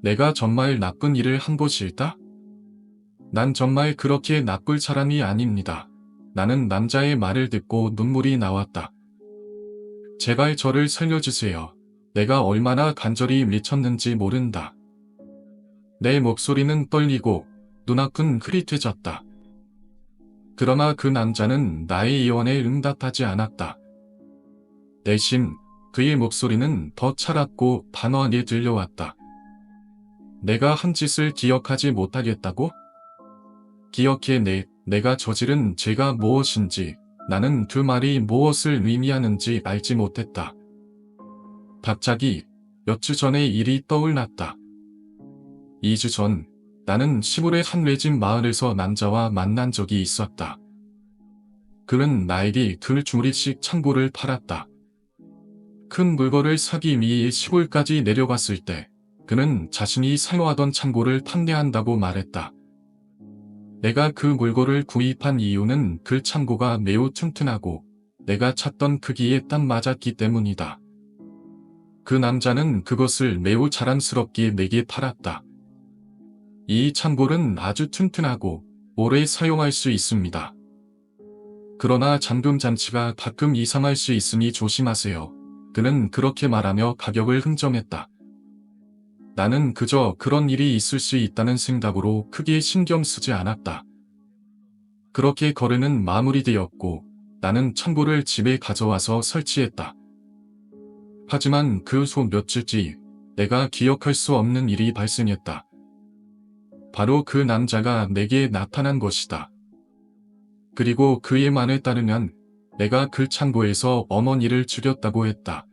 내가 정말 나쁜 일을 한 것일까? 난 정말 그렇게 나쁠 사람이 아닙니다. 나는 남자의 말을 듣고 눈물이 나왔다. 제발 저를 살려주세요. 내가 얼마나 간절히 미쳤는지 모른다. 내 목소리는 떨리고 눈앞은 흐릿해졌다. 그러나 그 남자는 나의 예언에 응답하지 않았다. 대신 그의 목소리는 더 차갑고 단호하게 들려왔다. 내가 한 짓을 기억하지 못하겠다고? 기억해 내가 저지른 죄가 무엇인지, 나는 그 말이 무엇을 의미하는지 알지 못했다. 갑자기 몇 주 전의 일이 떠올랐다. 2주 전, 나는 시골의 한 외진 마을에서 남자와 만난 적이 있었다. 그는 나에게 그 주무리씩 창고를 팔았다. 큰 물건을 사기 위해 시골까지 내려갔을 때, 그는 자신이 사용하던 창고를 판매한다고 말했다. 내가 그 물건을 구입한 이유는 그 창고가 매우 튼튼하고 내가 찾던 크기에 딱 맞았기 때문이다. 그 남자는 그것을 매우 자랑스럽게 내게 팔았다. 이 창고는 아주 튼튼하고 오래 사용할 수 있습니다. 그러나 잠금 장치가 가끔 이상할 수 있으니 조심하세요. 그는 그렇게 말하며 가격을 흥정했다. 나는 그저 그런 일이 있을 수 있다는 생각으로 크게 신경 쓰지 않았다. 그렇게 거래는 마무리되었고 나는 창고를 집에 가져와서 설치했다. 하지만 그 후 며칠 뒤 내가 기억할 수 없는 일이 발생했다. 바로 그 남자가 내게 나타난 것이다. 그리고 그의 말에 따르면 내가 그 창고에서 어머니를 죽였다고 했다.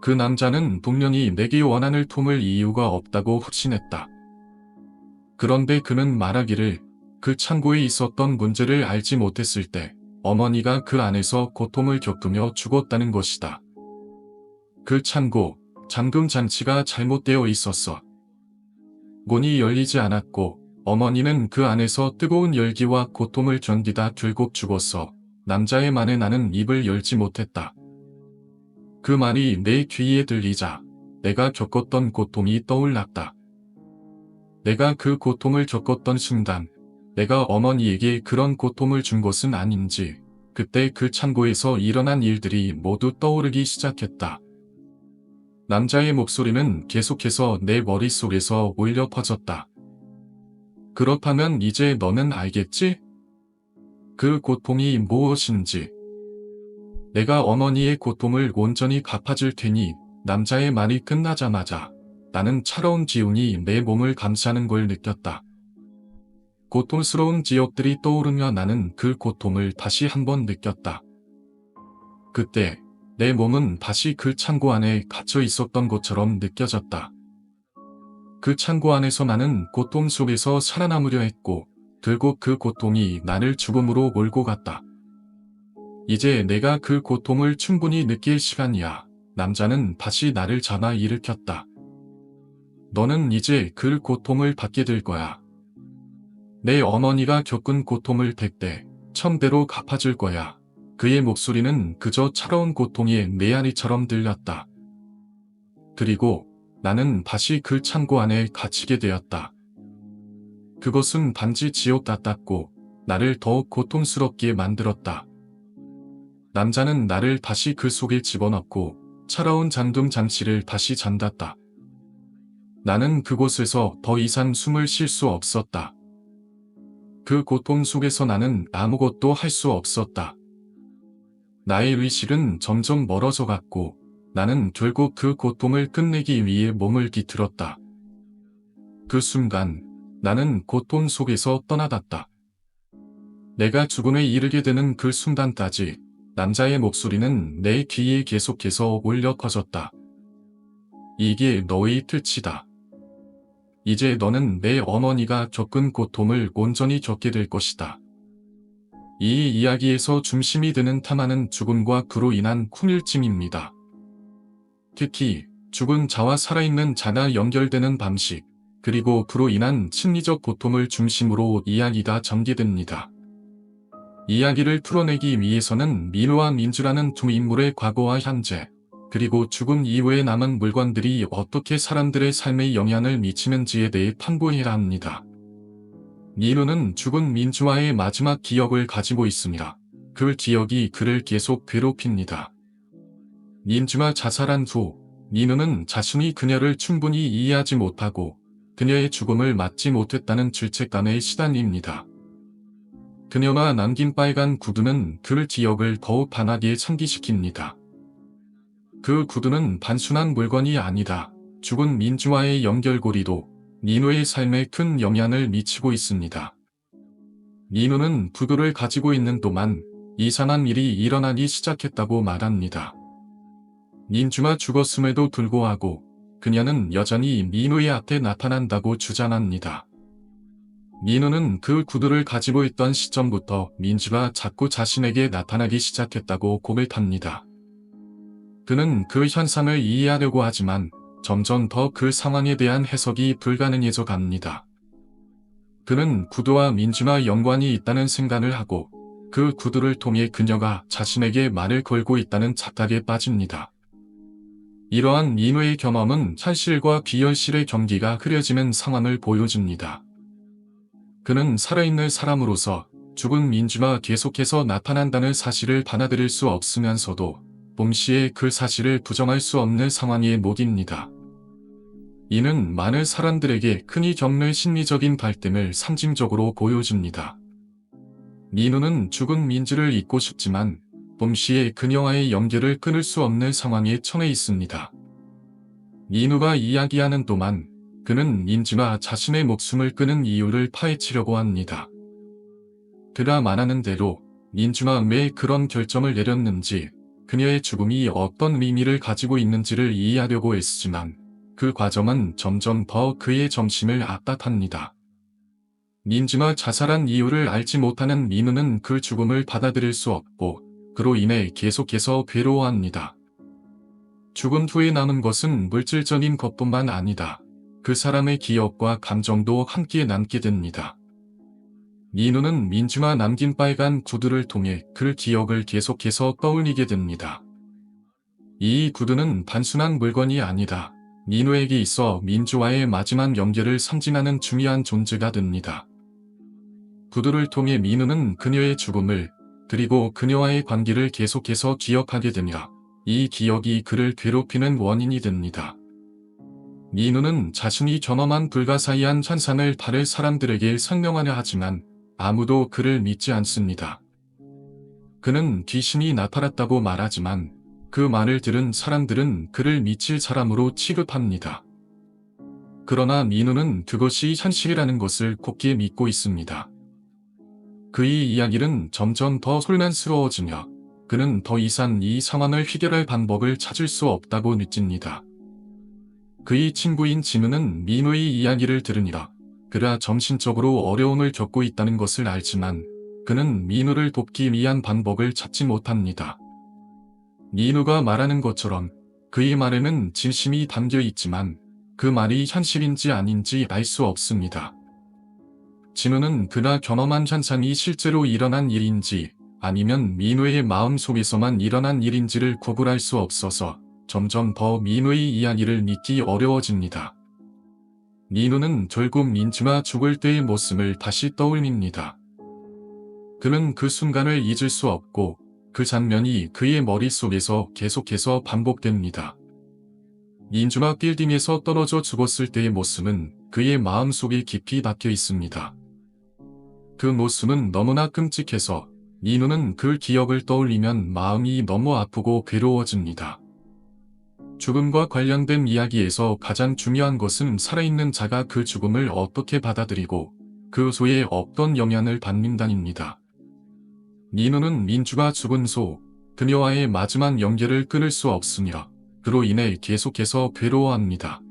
그 남자는 분명히 내게 원한을 품을 이유가 없다고 확신했다. 그런데 그는 말하기를 그 창고에 있었던 문제를 알지 못했을 때 어머니가 그 안에서 고통을 겪으며 죽었다는 것이다. 그 창고, 잠금 장치가 잘못되어 있었어. 문이 열리지 않았고 어머니는 그 안에서 뜨거운 열기와 고통을 견디다 결국 죽었어. 남자의 말에 나는 입을 열지 못했다. 그 말이 내 귀에 들리자 내가 겪었던 고통이 떠올랐다. 내가 그 고통을 겪었던 순간 내가 어머니에게 그런 고통을 준 것은 아닌지 그때 그 창고에서 일어난 일들이 모두 떠오르기 시작했다. 남자의 목소리는 계속해서 내 머릿속에서 울려 퍼졌다. 그렇다면 이제 너는 알겠지? 그 고통이 무엇인지. 내가 어머니의 고통을 온전히 갚아줄 테니. 남자의 말이 끝나자마자 나는 차가운 기운이 내 몸을 감싸는 걸 느꼈다. 고통스러운 기억들이 떠오르며 나는 그 고통을 다시 한번 느꼈다. 그때 내 몸은 다시 그 창고 안에 갇혀 있었던 것처럼 느껴졌다. 그 창고 안에서 나는 고통 속에서 살아남으려 했고 결국 그 고통이 나를 죽음으로 몰고 갔다. 이제 내가 그 고통을 충분히 느낄 시간이야. 남자는 다시 나를 잡아 일으켰다. 너는 이제 그 고통을 받게 될 거야. 내 어머니가 겪은 고통을 100배, 1000배로 갚아줄 거야. 그의 목소리는 그저 차가운 고통의 메아리처럼 들렸다. 그리고 나는 다시 그 창고 안에 갇히게 되었다. 그것은 단지 지옥 같았고 나를 더욱 고통스럽게 만들었다. 남자는 나를 다시 그 속에 집어넣고 차가운 잠금 장치를 다시 잠갔다. 나는 그곳에서 더 이상 숨을 쉴 수 없었다. 그 고통 속에서 나는 아무것도 할 수 없었다. 나의 의식은 점점 멀어져 갔고 나는 결국 그 고통을 끝내기 위해 몸을 비틀었다. 그 순간 나는 고통 속에서 떠나갔다. 내가 죽음에 이르게 되는 그 순간까지 남자의 목소리는 내 귀에 계속해서 울려 퍼졌다. 이게 너의 뜻이다. 이제 너는 내 어머니가 겪은 고통을 온전히 겪게 될 것이다. 이 이야기에서 중심이 되는 테마는 죽음과 그로 인한 후밀증입니다. 특히 죽은 자와 살아있는 자가 연결되는 방식, 그리고 그로 인한 심리적 고통을 중심으로 이야기가 전개됩니다. 이야기를 풀어내기 위해서는 민우와 민주라는 두 인물의 과거와 현재, 그리고 죽음 이후에 남은 물건들이 어떻게 사람들의 삶에 영향을 미치는지에 대해 탐구해야 합니다. 민우는 죽은 민주와의 마지막 기억을 가지고 있습니다. 그 기억이 그를 계속 괴롭힙니다. 민주가 자살한 후 민우는 자신이 그녀를 충분히 이해하지 못하고 그녀의 죽음을 맞지 못했다는 죄책감에 시달립니다. 그녀가 남긴 빨간 구두는 그 기억을 더욱 반하게 상기시킵니다. 그 구두는 단순한 물건이 아니다. 죽은 민주와의 연결고리도 민우의 삶에 큰 영향을 미치고 있습니다. 민우는 구두를 가지고 있는 동안 이상한 일이 일어나기 시작했다고 말합니다. 민주가 죽었음에도 불구하고 그녀는 여전히 민우의 앞에 나타난다고 주장합니다. 민우는 그 구두를 가지고 있던 시점부터 민주가 자꾸 자신에게 나타나기 시작했다고 고백합니다. 그는 그 현상을 이해하려고 하지만 점점 더 그 상황에 대한 해석이 불가능해져 갑니다. 그는 구두와 민주와 연관이 있다는 생각을 하고 그 구두를 통해 그녀가 자신에게 말을 걸고 있다는 착각에 빠집니다. 이러한 민우의 경험은 현실과 비현실의 경계가 흐려지는 상황을 보여줍니다. 그는 살아있는 사람으로서 죽은 민주가 계속해서 나타난다는 사실을 받아들일 수 없으면서도 동시에 그 사실을 부정할 수 없는 상황에 놓입니다. 이는 많은 사람들에게 흔히 겪는 심리적인 갈등을 상징적으로 보여줍니다. 민우는 죽은 민주를 잊고 싶지만 동시에 그녀와의 연결을 끊을 수 없는 상황에 처해 있습니다. 민우가 이야기하는 동안 그는 민주가 자신의 목숨을 끊은 이유를 파헤치려고 합니다. 그가 말하는 대로 민주가 왜 그런 결정을 내렸는지, 그녀의 죽음이 어떤 의미를 가지고 있는지를 이해하려고 애쓰지만 그 과정은 점점 더 그의 정신을 압박합니다. 민주가 자살한 이유를 알지 못하는 민우는 그 죽음을 받아들일 수 없고 그로 인해 계속해서 괴로워합니다. 죽음 후에 남은 것은 물질적인 것뿐만 아니다. 그 사람의 기억과 감정도 함께 남게 됩니다. 민우는 민주가 남긴 빨간 구두를 통해 그 기억을 계속해서 떠올리게 됩니다. 이 구두는 단순한 물건이 아니다. 민우에게 있어 민주와의 마지막 연결을 상징하는 중요한 존재가 됩니다. 구두를 통해 민우는 그녀의 죽음을, 그리고 그녀와의 관계를 계속해서 기억하게 됩니다. 이 기억이 그를 괴롭히는 원인이 됩니다. 민우는 자신이 경험한 불가사의한 현상을 다른 사람들에게 설명하려 하지만 아무도 그를 믿지 않습니다. 그는 귀신이 나타났다고 말하지만 그 말을 들은 사람들은 그를 미칠 사람으로 취급합니다. 그러나 민우는 그것이 현실이라는 것을 굳게 믿고 있습니다. 그의 이야기는 점점 더 혼란스러워지며 그는 더 이상 이 상황을 해결할 방법을 찾을 수 없다고 느낍니다. 그의 친구인 진우는 민우의 이야기를 들으니라 그가 정신적으로 어려움을 겪고 있다는 것을 알지만 그는 민우를 돕기 위한 방법을 찾지 못합니다. 민우가 말하는 것처럼 그의 말에는 진심이 담겨 있지만 그 말이 현실인지 아닌지 알 수 없습니다. 진우는 그가 경험한 현상이 실제로 일어난 일인지 아니면 민우의 마음 속에서만 일어난 일인지를 구분할 수 없어서 점점 더 민우의 이야기를 믿기 어려워집니다. 민우는 결국 민주가 죽을 때의 모습을 다시 떠올립니다. 그는 그 순간을 잊을 수 없고 그 장면이 그의 머릿속에서 계속해서 반복됩니다. 민주가 빌딩에서 떨어져 죽었을 때의 모습은 그의 마음속에 깊이 박혀 있습니다. 그 모습은 너무나 끔찍해서 민우는 그 기억을 떠올리면 마음이 너무 아프고 괴로워집니다. 죽음과 관련된 이야기에서 가장 중요한 것은 살아있는 자가 그 죽음을 어떻게 받아들이고 그 소에 어떤 영향을 받는다입니다. 민우는 민주가 죽은 소, 그녀와의 마지막 연결을 끊을 수 없으며 그로 인해 계속해서 괴로워합니다.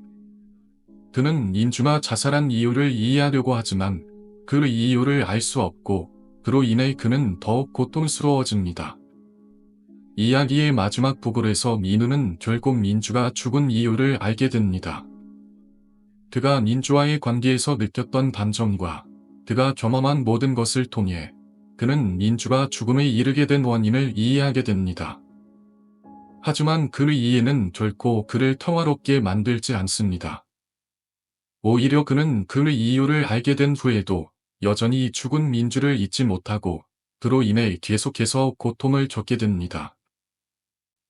그는 민주가 자살한 이유를 이해하려고 하지만 그 이유를 알 수 없고 그로 인해 그는 더욱 고통스러워집니다. 이야기의 마지막 부분에서 민우는 결국 민주가 죽은 이유를 알게 됩니다. 그가 민주와의 관계에서 느꼈던 감정과 그가 경험한 모든 것을 통해 그는 민주가 죽음에 이르게 된 원인을 이해하게 됩니다. 하지만 그 이해는 결코 그를 평화롭게 만들지 않습니다. 오히려 그는 그 이유를 알게 된 후에도 여전히 죽은 민주를 잊지 못하고 그로 인해 계속해서 고통을 겪게 됩니다.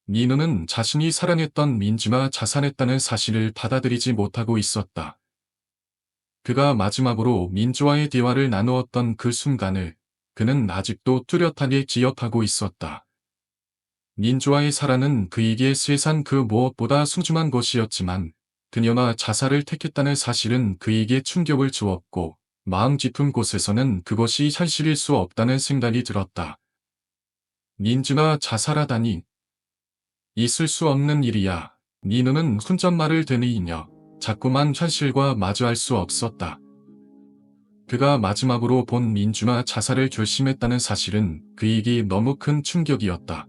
민우는 자신이 사랑했던 민주가 자살했다는 사실을 받아들이지 못하고 있었다. 그가 마지막으로 민주와의 대화를 나누었던 그 순간을 그는 아직도 뚜렷하게 기억하고 있었다. 민주와의 사랑은 그에게 세상 그 무엇보다 소중한 것이었지만 그녀가 자살을 택했다는 사실은 그에게 충격을 주었고 마음 깊은 곳에서는 그것이 현실일 수 없다는 생각이 들었다. 민주가 자살하다니. 있을 수 없는 일이야. 민우는 혼잣말을 되뇌이며 자꾸만 현실과 마주할 수 없었다. 그가 마지막으로 본 민주가 자살을 결심했다는 사실은 그에게 너무 큰 충격이었다.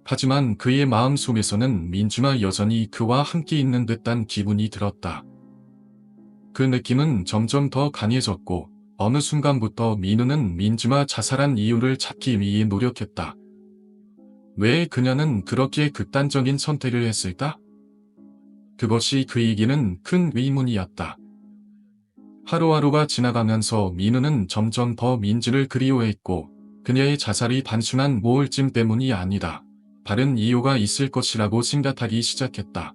하지만 그의 마음 속에서는 민주가 여전히 그와 함께 있는 듯한 기분이 들었다. 그 느낌은 점점 더 강해졌고 어느 순간부터 민우는 민주가 자살한 이유를 찾기 위해 노력했다. 왜 그녀는 그렇게 극단적인 선택을 했을까? 그것이 그에게는 큰 의문이었다. 하루하루가 지나가면서 민우는 점점 더 민주를 그리워했고 그녀의 자살이 단순한 우울증 때문이 아니라 다른 이유가 있을 것이라고 생각하기 시작했다.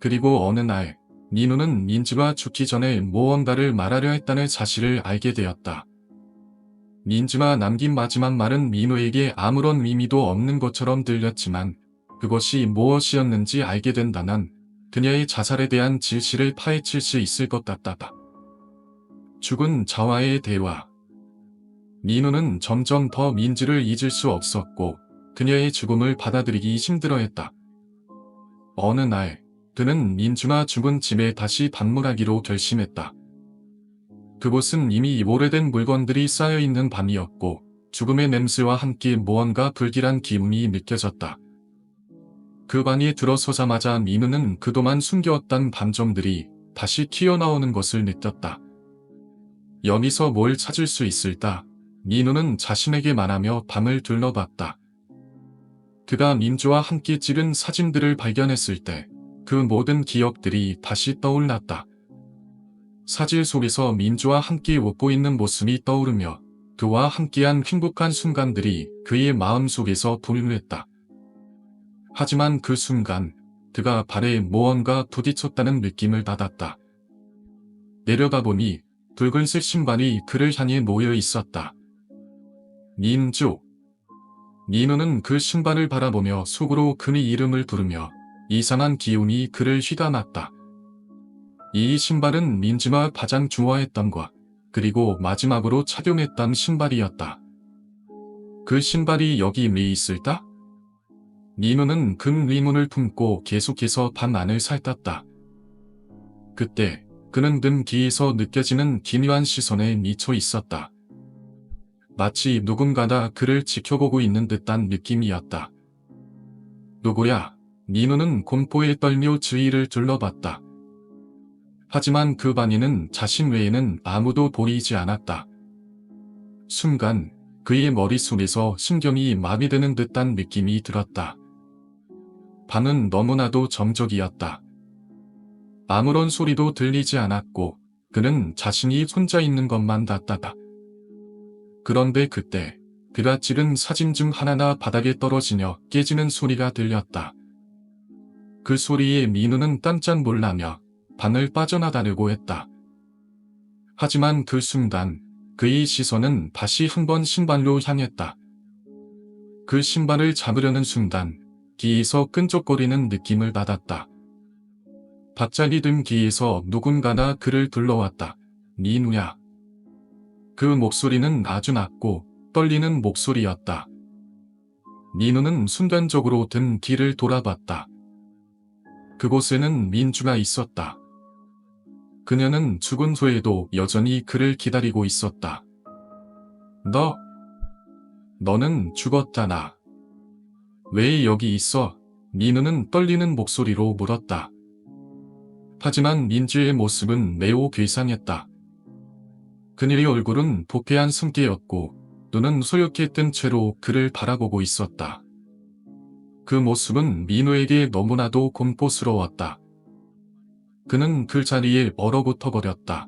그리고 어느 날 민우는 민주가 죽기 전에 무언가를 말하려 했다는 사실을 알게 되었다. 민주가 남긴 마지막 말은 민우에게 아무런 의미도 없는 것처럼 들렸지만 그것이 무엇이었는지 알게 된다면 그녀의 자살에 대한 진실을 파헤칠 수 있을 것 같다. 죽은 자와의 대화. 민우는 점점 더 민주를 잊을 수 없었고 그녀의 죽음을 받아들이기 힘들어했다. 어느 날 그는 민주가 죽은 집에 다시 방문하기로 결심했다. 그곳은 이미 오래된 물건들이 쌓여있는 밤이었고 죽음의 냄새와 함께 무언가 불길한 기운이 느껴졌다. 그 방에 들어서자마자 민우는 그동안 숨겨왔던 감정들이 다시 튀어나오는 것을 느꼈다. 여기서 뭘 찾을 수 있을까? 민우는 자신에게 말하며 밤을 둘러봤다. 그가 민주와 함께 찍은 사진들을 발견했을 때 그 모든 기억들이 다시 떠올랐다. 사진 속에서 민주와 함께 웃고 있는 모습이 떠오르며 그와 함께한 행복한 순간들이 그의 마음속에서 분류했다. 하지만 그 순간 그가 발에 무언가 부딪혔다는 느낌을 받았다. 내려가 보니 붉은색 신발이 그를 향해 놓여 있었다. 민주. 민우는 그 신발을 바라보며 속으로 그의 이름을 부르며 이상한 기운이 그를 휘감았다. 이 신발은 민주가 가장 좋아했던 것, 그리고 마지막으로 착용했던 신발이었다. 그 신발이 여기 왜 있을까? 민우는 큰 의문을 품고 계속해서 방 안을 살폈다. 그때 그는 등 뒤에서 느껴지는 기묘한 시선에 미쳐 있었다. 마치 누군가가 그를 지켜보고 있는 듯한 느낌이었다. 누구야? 민우는 공포에 떨며 주위를 둘러봤다. 하지만 그 방에는 자신 외에는 아무도 보이지 않았다. 순간 그의 머릿속에서 신경이 마비되는 듯한 느낌이 들었다. 방은 너무나도 정적이었다. 아무런 소리도 들리지 않았고 그는 자신이 혼자 있는 것만 같았다. 그런데 그때 그가 찍은 사진 중 하나가 바닥에 떨어지며 깨지는 소리가 들렸다. 그 소리에 민우는 깜짝 놀라며 방을 빠져나가려고 했다. 하지만 그 순간 그의 시선은 다시 한번 신발로 향했다. 그 신발을 잡으려는 순간 귀에서 끈적거리는 느낌을 받았다. 갑자기 등 귀에서 누군가가 그를 불러왔다. 민우야. 그 목소리는 아주 낮고 떨리는 목소리였다. 민우는 순간적으로 든 뒤를 돌아봤다. 그곳에는 민주가 있었다. 그녀는 죽은 후에도 여전히 그를 기다리고 있었다. 너는 죽었잖아. 왜 여기 있어? 민우는 떨리는 목소리로 물었다. 하지만 민주의 모습은 매우 괴상했다. 그녀의 얼굴은 부패한 숨기였고 눈은 소옇게 뜬 채로 그를 바라보고 있었다. 그 모습은 민우에게 너무나도 공포스러웠다. 그는 그 자리에 얼어붙어 버렸다.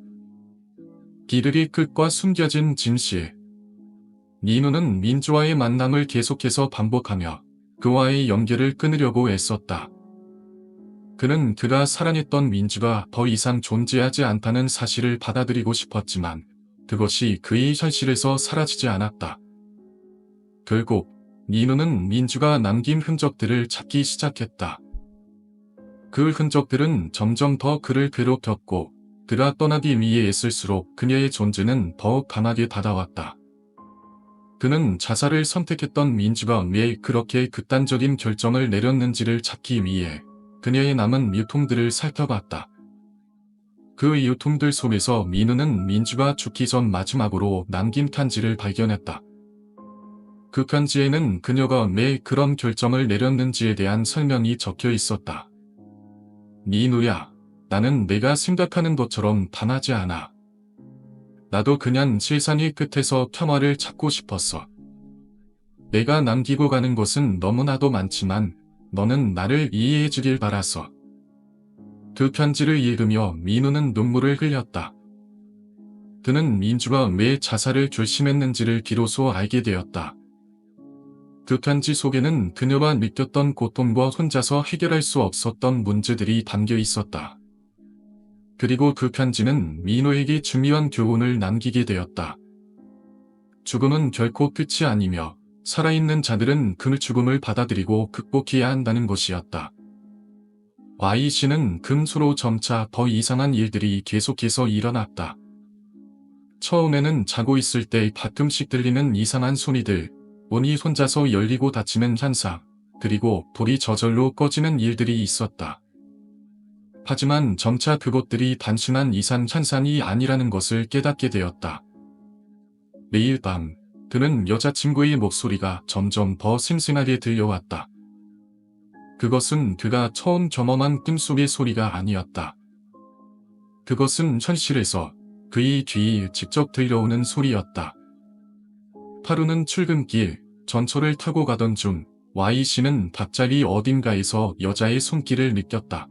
길들이 끝과 숨겨진 진실. 민우는 민주와의 만남을 계속해서 반복하며 그와의 연결을 끊으려고 애썼다. 그는 그가 사랑했던 민주가 더 이상 존재하지 않다는 사실을 받아들이고 싶었지만 그것이 그의 현실에서 사라지지 않았다. 결국 민우는 민주가 남긴 흔적들을 찾기 시작했다. 그 흔적들은 점점 더 그를 괴롭혔고 그가 떠나기 위해 애쓸수록 그녀의 존재는 더욱 강하게 다가왔다. 그는 자살을 선택했던 민주가 왜 그렇게 극단적인 결정을 내렸는지를 찾기 위해 그녀의 남은 유통들을 살펴봤다. 그 유통들 속에서 민우는 민주가 죽기 전 마지막으로 남긴 편지를 발견했다. 그 편지에는 그녀가 왜 그런 결정을 내렸는지에 대한 설명이 적혀 있었다. 민우야, 나는 내가 생각하는 것처럼 단하지 않아. 나도 그냥 세상의 끝에서 평화를 찾고 싶었어. 내가 남기고 가는 것은 너무나도 많지만 너는 나를 이해해 주길 바랐어. 그 편지를 읽으며 민우는 눈물을 흘렸다. 그는 민주가 왜 자살을 결심했는지를 비로소 알게 되었다. 그 편지 속에는 그녀가 느꼈던 고통과 혼자서 해결할 수 없었던 문제들이 담겨 있었다. 그리고 그 편지는 민우에게 중요한 교훈을 남기게 되었다. 죽음은 결코 끝이 아니며 살아있는 자들은 그 죽음을 받아들이고 극복해야 한다는 것이었다. Y씨는 금수로 점차 더 이상한 일들이 계속해서 일어났다. 처음에는 자고 있을 때 가끔씩 들리는 이상한 소리들, 문이 혼자서 열리고 닫히는 현상, 그리고 불이 저절로 꺼지는 일들이 있었다. 하지만 점차 그것들이 단순한 이상 현상이 아니라는 것을 깨닫게 되었다. 매일 밤, 그는 여자친구의 목소리가 점점 더 생생하게 들려왔다. 그것은 그가 처음 경험한 꿈속의 소리가 아니었다. 그것은 현실에서 그의 뒤에 직접 들려오는 소리였다. 하루는 출근길, 전철을 타고 가던 중 Y씨는 갑자기 어딘가에서 여자의 손길을 느꼈다.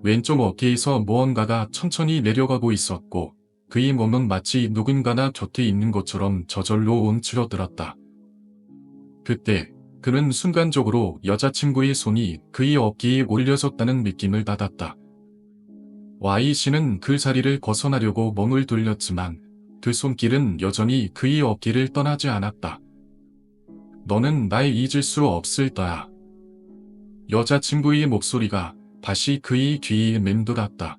왼쪽 어깨에서 무언가가 천천히 내려가고 있었고 그의 몸은 마치 누군가나 곁에 있는 것처럼 저절로 움츠러들었다. 그때 그는 순간적으로 여자친구의 손이 그의 어깨에 올려졌다는 느낌을 받았다. Y씨는 그 자리를 벗어나려고 몸을 돌렸지만 그 손길은 여전히 그의 어깨를 떠나지 않았다. 너는 날 잊을 수 없을 거야. 여자친구의 목소리가 다시 그의 귀에 맴돌았다.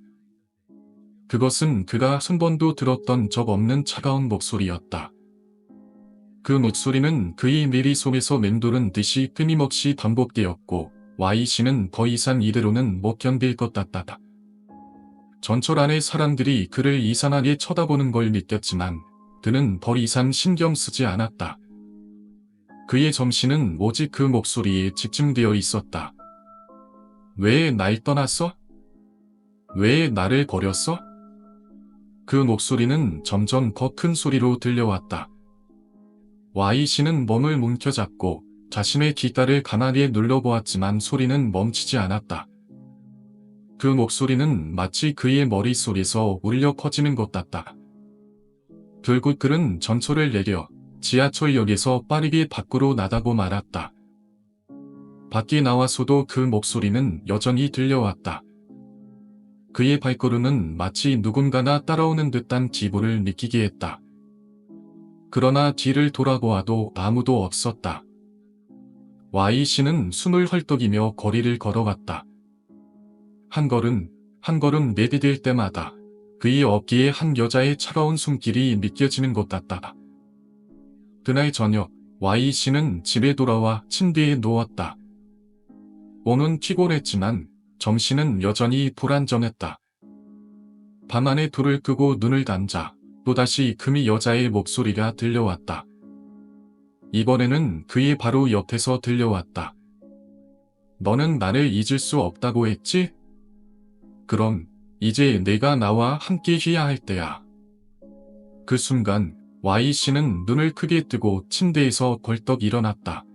그것은 그가 한 번도 들었던 적 없는 차가운 목소리였다. 그 목소리는 그의 뇌리 속에서 맴도는 듯이 끊임없이 반복되었고 Y씨는 더 이상 이대로는 못 견딜 것 같다. 전철 안의 사람들이 그를 이상하게 쳐다보는 걸 느꼈지만 그는 더 이상 신경 쓰지 않았다. 그의 정신은 오직 그 목소리에 집중되어 있었다. 왜 날 떠났어? 왜 나를 버렸어? 그 목소리는 점점 더 큰 소리로 들려왔다. Y씨는 몸을 뭉켜잡고 자신의 귓가를 가만히 눌러보았지만 소리는 멈추지 않았다. 그 목소리는 마치 그의 머릿속에서 울려 퍼지는 것 같다. 결국 그는 전철을 내려 지하철역에서 빠르게 밖으로 나가고 말았다. 밖에 나와서도 그 목소리는 여전히 들려왔다. 그의 발걸음은 마치 누군가가 따라오는 듯한 기분을 느끼게 했다. 그러나 뒤를 돌아보아도 아무도 없었다. Y씨는 숨을 헐떡이며 거리를 걸어갔다. 한 걸음 내디딜 때마다 그의 어깨에 한 여자의 차가운 손길이 느껴지는 것 같다. 그날 저녁, Y씨는 집에 돌아와 침대에 누웠다. 몸은 피곤했지만 정신은 여전히 불안정했다. 밤안에 불을 끄고 눈을 감자 또다시 금이 여자의 목소리가 들려왔다. 이번에는 그의 바로 옆에서 들려왔다. 너는 나를 잊을 수 없다고 했지? 그럼 이제 내가 나와 함께 해야 할 때야. 그 순간 Y씨는 눈을 크게 뜨고 침대에서 벌떡 일어났다.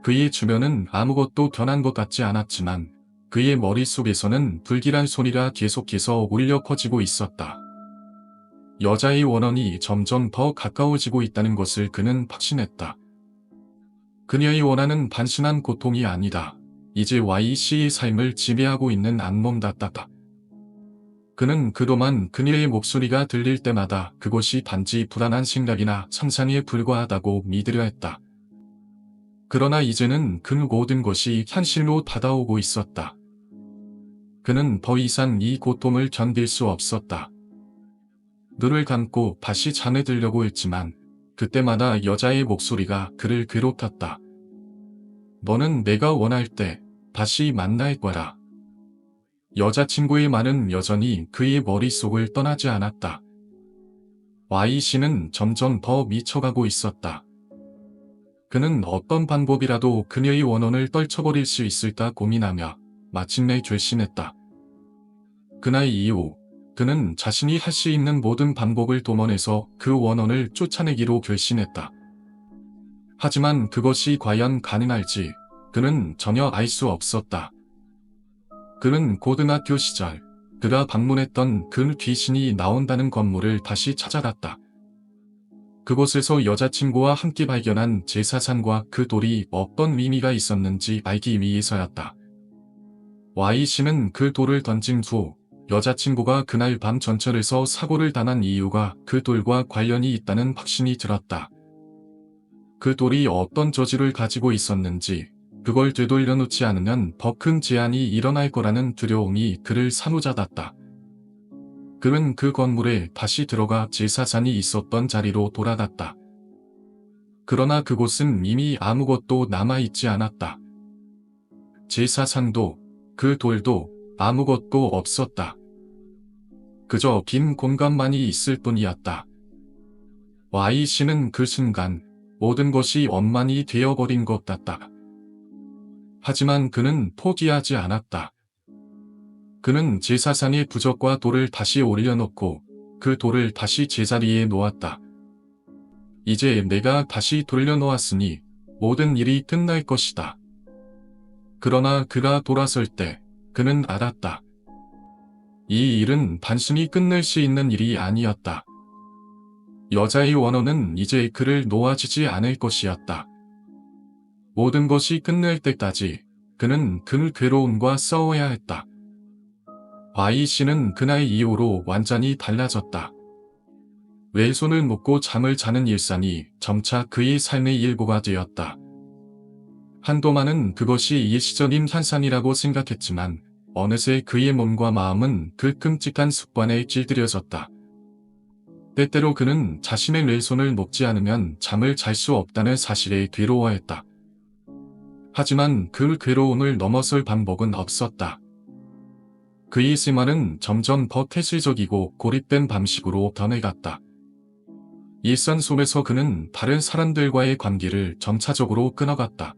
그의 주변은 아무것도 변한 것 같지 않았지만 그의 머릿속에서는 불길한 소리가 계속해서 울려 퍼지고 있었다. 여자의 원혼이 점점 더 가까워지고 있다는 것을 그는 확신했다. 그녀의 원한은 단순한 고통이 아니다. 이제 Y씨의 삶을 지배하고 있는 악몽 같았다. 그는 그동안 그녀의 목소리가 들릴 때마다 그것이 단지 불안한 생각이나 상상에 불과하다고 믿으려 했다. 그러나 이제는 그 모든 것이 현실로 다가오고 있었다. 그는 더 이상 이 고통을 견딜 수 없었다. 눈을 감고 다시 잠에 들려고 했지만 그때마다 여자의 목소리가 그를 괴롭혔다. 너는 내가 원할 때 다시 만날 거라. 여자친구의 말은 여전히 그의 머릿속을 떠나지 않았다. Y씨는 점점 더 미쳐가고 있었다. 그는 어떤 방법이라도 그녀의 원혼을 떨쳐버릴 수 있을까 고민하며 마침내 결심했다. 그날 이후 그는 자신이 할 수 있는 모든 방법을 동원해서 그 원혼을 쫓아내기로 결심했다. 하지만 그것이 과연 가능할지 그는 전혀 알 수 없었다. 그는 고등학교 시절 그가 방문했던 그 귀신이 나온다는 건물을 다시 찾아갔다. 그곳에서 여자친구와 함께 발견한 제사상과 그 돌이 어떤 의미가 있었는지 알기 위해서였다. Y씨는 그 돌을 던진 후 여자친구가 그날 밤 전철에서 사고를 당한 이유가 그 돌과 관련이 있다는 확신이 들었다. 그 돌이 어떤 저주를 가지고 있었는지 그걸 되돌려 놓지 않으면 더 큰 재앙이 일어날 거라는 두려움이 그를 사로잡았다. 그는 그 건물에 다시 들어가 제사상이 있었던 자리로 돌아갔다. 그러나 그곳은 이미 아무것도 남아있지 않았다. 제사상도 그 돌도 아무것도 없었다. 그저 빈 공간만이 있을 뿐이었다. Y씨는 그 순간 모든 것이 엉망이 되어버린 것 같다. 하지만 그는 포기하지 않았다. 그는 제사상의 부적과 돌을 다시 올려놓고 그 돌을 다시 제자리에 놓았다. 이제 내가 다시 돌려놓았으니 모든 일이 끝날 것이다. 그러나 그가 돌아설 때 그는 알았다. 이 일은 단순히 끝낼 수 있는 일이 아니었다. 여자의 원혼은 이제 그를 놓아주지 않을 것이었다. 모든 것이 끝날 때까지 그는 그 괴로움과 싸워야 했다. Y씨는 그날 이후로 완전히 달라졌다. 왼손을 묶고 잠을 자는 일상이 점차 그의 삶의 일부가 되었다. 한동안은 그것이 일시적인 현상이라고 생각했지만 어느새 그의 몸과 마음은 그 끔찍한 습관에 길들여졌다. 때때로 그는 자신의 왼손을 묶지 않으면 잠을 잘 수 없다는 사실에 괴로워했다. 하지만 그 괴로움을 넘어설 방법은 없었다. 그의 생활은 점점 더 폐쇄적이고 고립된 방식으로 변해갔다. 일상 속에서 그는 다른 사람들과의 관계를 점차적으로 끊어갔다.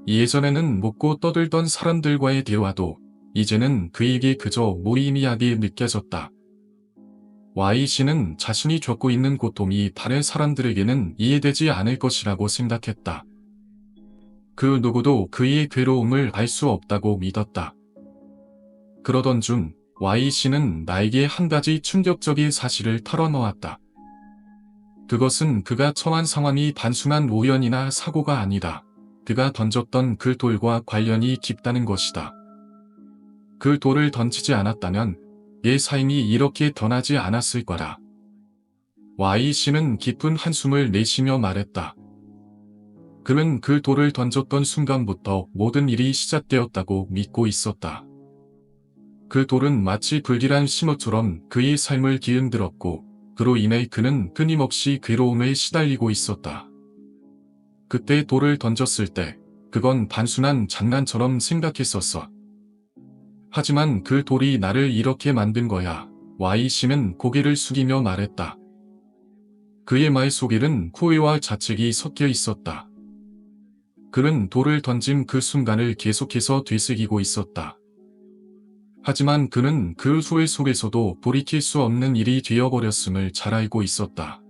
예전에는 묻고 떠들던 사람들과의 대화도 이제는 그에게 그저 무의미하게 느껴졌다. Y씨는 자신이 겪고 있는 고통이 다른 사람들에게는 이해되지 않을 것이라고 생각했다. 그 누구도 그의 괴로움을 알 수 없다고 믿었다. 그러던 중 Y씨는 나에게 한 가지 충격적인 사실을 털어놓았다. 그것은 그가 처한 상황이 단순한 우연이나 사고가 아니다. 그가 던졌던 그 돌과 관련이 깊다는 것이다. 그 돌을 던지지 않았다면 얘 삶이 이렇게 변하지 않았을 거라. Y씨는 깊은 한숨을 내쉬며 말했다. 그는 그 돌을 던졌던 순간부터 모든 일이 시작되었다고 믿고 있었다. 그 돌은 마치 불길한 신호처럼 그의 삶을 뒤흔들었고, 그로 인해 그는 끊임없이 괴로움에 시달리고 있었다. 그때 돌을 던졌을 때, 그건 단순한 장난처럼 생각했었어. 하지만 그 돌이 나를 이렇게 만든 거야. Y씨는 고개를 숙이며 말했다. 그의 말 속에는 후회와 자책이 섞여 있었다. 그는 돌을 던진 그 순간을 계속해서 되새기고 있었다. 하지만 그는 그 후회 속에서도 돌이킬 수 없는 일이 되어버렸음을 잘 알고 있었다.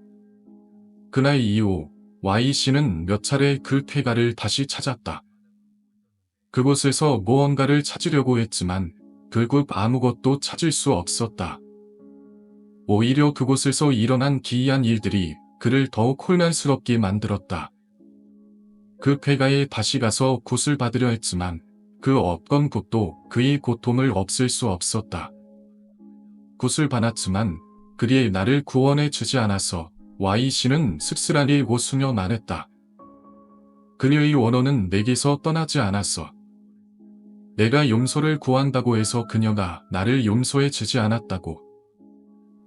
그날 이후 Y씨는 몇 차례 그 폐가를 다시 찾았다. 그곳에서 무언가를 찾으려고 했지만 결국 아무것도 찾을 수 없었다. 오히려 그곳에서 일어난 기이한 일들이 그를 더욱 혼란스럽게 만들었다. 그 폐가에 다시 가서 굿을 받으려 했지만 그 어떤 굿도 그의 고통을 없앨 수 없었다. 굿을 받았지만 그리 나를 구원해 주지 않아서 Y씨는 씁쓸하게 웃으며 말했다. 그녀의 원혼은 내게서 떠나지 않았어. 내가 용서를 구한다고 해서 그녀가 나를 용서해 주지 않았다고.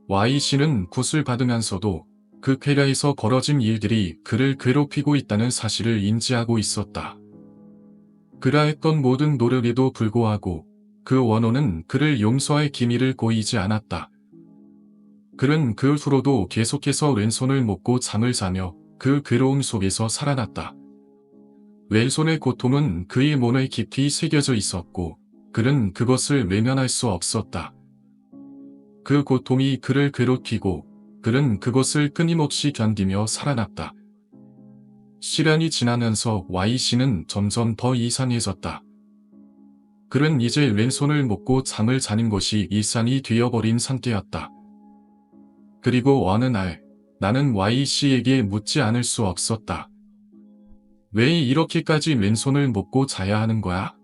Y씨는 굿을 받으면서도 그 쾌가에서 벌어진 일들이 그를 괴롭히고 있다는 사실을 인지하고 있었다. 그가 했던 모든 노력에도 불구하고 그 원혼은 그를 용서할 기미를 보이지 않았다. 그는 그 후로도 계속해서 왼손을 먹고 잠을 자며 그 괴로움 속에서 살아났다. 왼손의 고통은 그의 몸에 깊이 새겨져 있었고 그는 그것을 외면할 수 없었다. 그 고통이 그를 괴롭히고 그는 그것을 끊임없이 견디며 살아났다. 시간이 지나면서 Y씨는 점점 더 이상해졌다. 그는 이제 왼손을 먹고 잠을 자는 것이 일상이 되어버린 상태였다. 그리고 어느 날 나는 Y씨에게 묻지 않을 수 없었다. 왜 이렇게까지 왼손을 먹고 자야 하는 거야?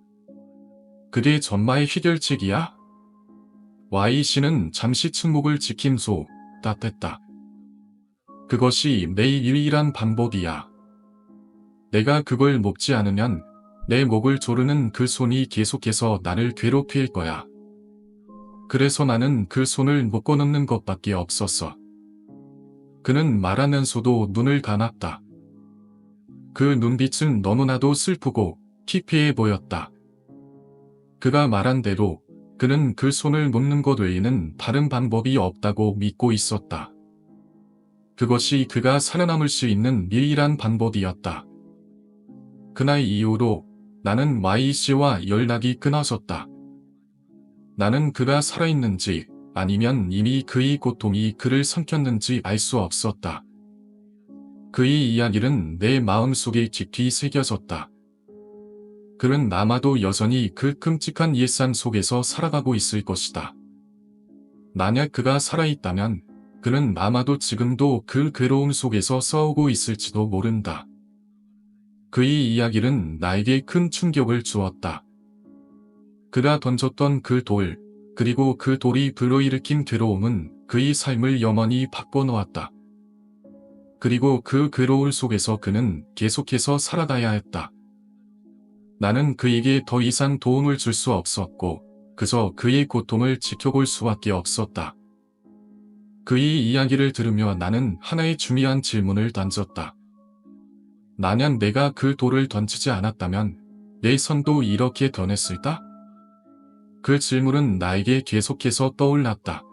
그게 전마의 해결책이야? Y씨는 잠시 침묵을 지킨 소 답했다. 그것이 내 유일한 방법이야. 내가 그걸 먹지 않으면 내 목을 조르는 그 손이 계속해서 나를 괴롭힐 거야. 그래서 나는 그 손을 묶어놓는 것밖에 없었어. 그는 말하면서도 눈을 감았다. 그 눈빛은 너무나도 슬프고 기피해 보였다. 그가 말한 대로 그는 그 손을 묶는 것 외에는 다른 방법이 없다고 믿고 있었다. 그것이 그가 살아남을 수 있는 유일한 방법이었다. 그날 이후로 나는 Y씨와 연락이 끊어졌다. 나는 그가 살아있는지 아니면 이미 그의 고통이 그를 삼켰는지 알 수 없었다. 그의 이야기는 내 마음속에 깊이 새겨졌다. 그는 아마도 여전히 그 끔찍한 일상 속에서 살아가고 있을 것이다. 만약 그가 살아있다면 그는 아마도 지금도 그 괴로움 속에서 싸우고 있을지도 모른다. 그의 이야기는 나에게 큰 충격을 주었다. 그가 던졌던 그 돌, 그리고 그 돌이 불러일으킨 괴로움은 그의 삶을 영원히 바꿔놓았다. 그리고 그 괴로움 속에서 그는 계속해서 살아가야 했다. 나는 그에게 더 이상 도움을 줄 수 없었고, 그저 그의 고통을 지켜볼 수밖에 없었다. 그의 이야기를 들으며 나는 하나의 중요한 질문을 던졌다. 만약 내가 그 돌을 던지지 않았다면 내 선도 이렇게 변했을까? 그 질문은 나에게 계속해서 떠올랐다.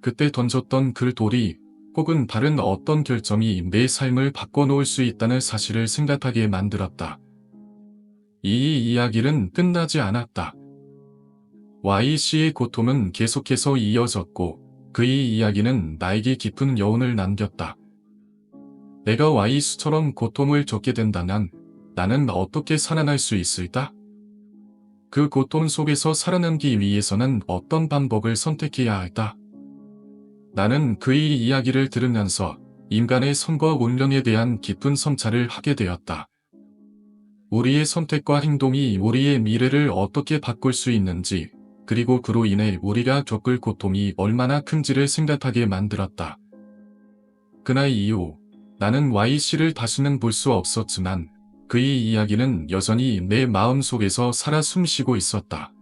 그때 던졌던 그 돌이 혹은 다른 어떤 결정이 내 삶을 바꿔놓을 수 있다는 사실을 생각하게 만들었다. 이 이야기는 끝나지 않았다. Y씨의 고통은 계속해서 이어졌고 그의 이야기는 나에게 깊은 여운을 남겼다. 내가 Y씨처럼 고통을 겪게 된다면 나는 어떻게 살아날 수 있을까? 그 고통 속에서 살아남기 위해서는 어떤 방법을 선택해야 할까? 나는 그의 이야기를 들으면서 인간의 선과 운명에 대한 깊은 성찰을 하게 되었다. 우리의 선택과 행동이 우리의 미래를 어떻게 바꿀 수 있는지, 그리고 그로 인해 우리가 겪을 고통이 얼마나 큰지를 생각하게 만들었다. 그날 이후 나는 Y씨를 다시는 볼 수 없었지만 그의 이야기는 여전히 내 마음 속에서 살아 숨쉬고 있었다.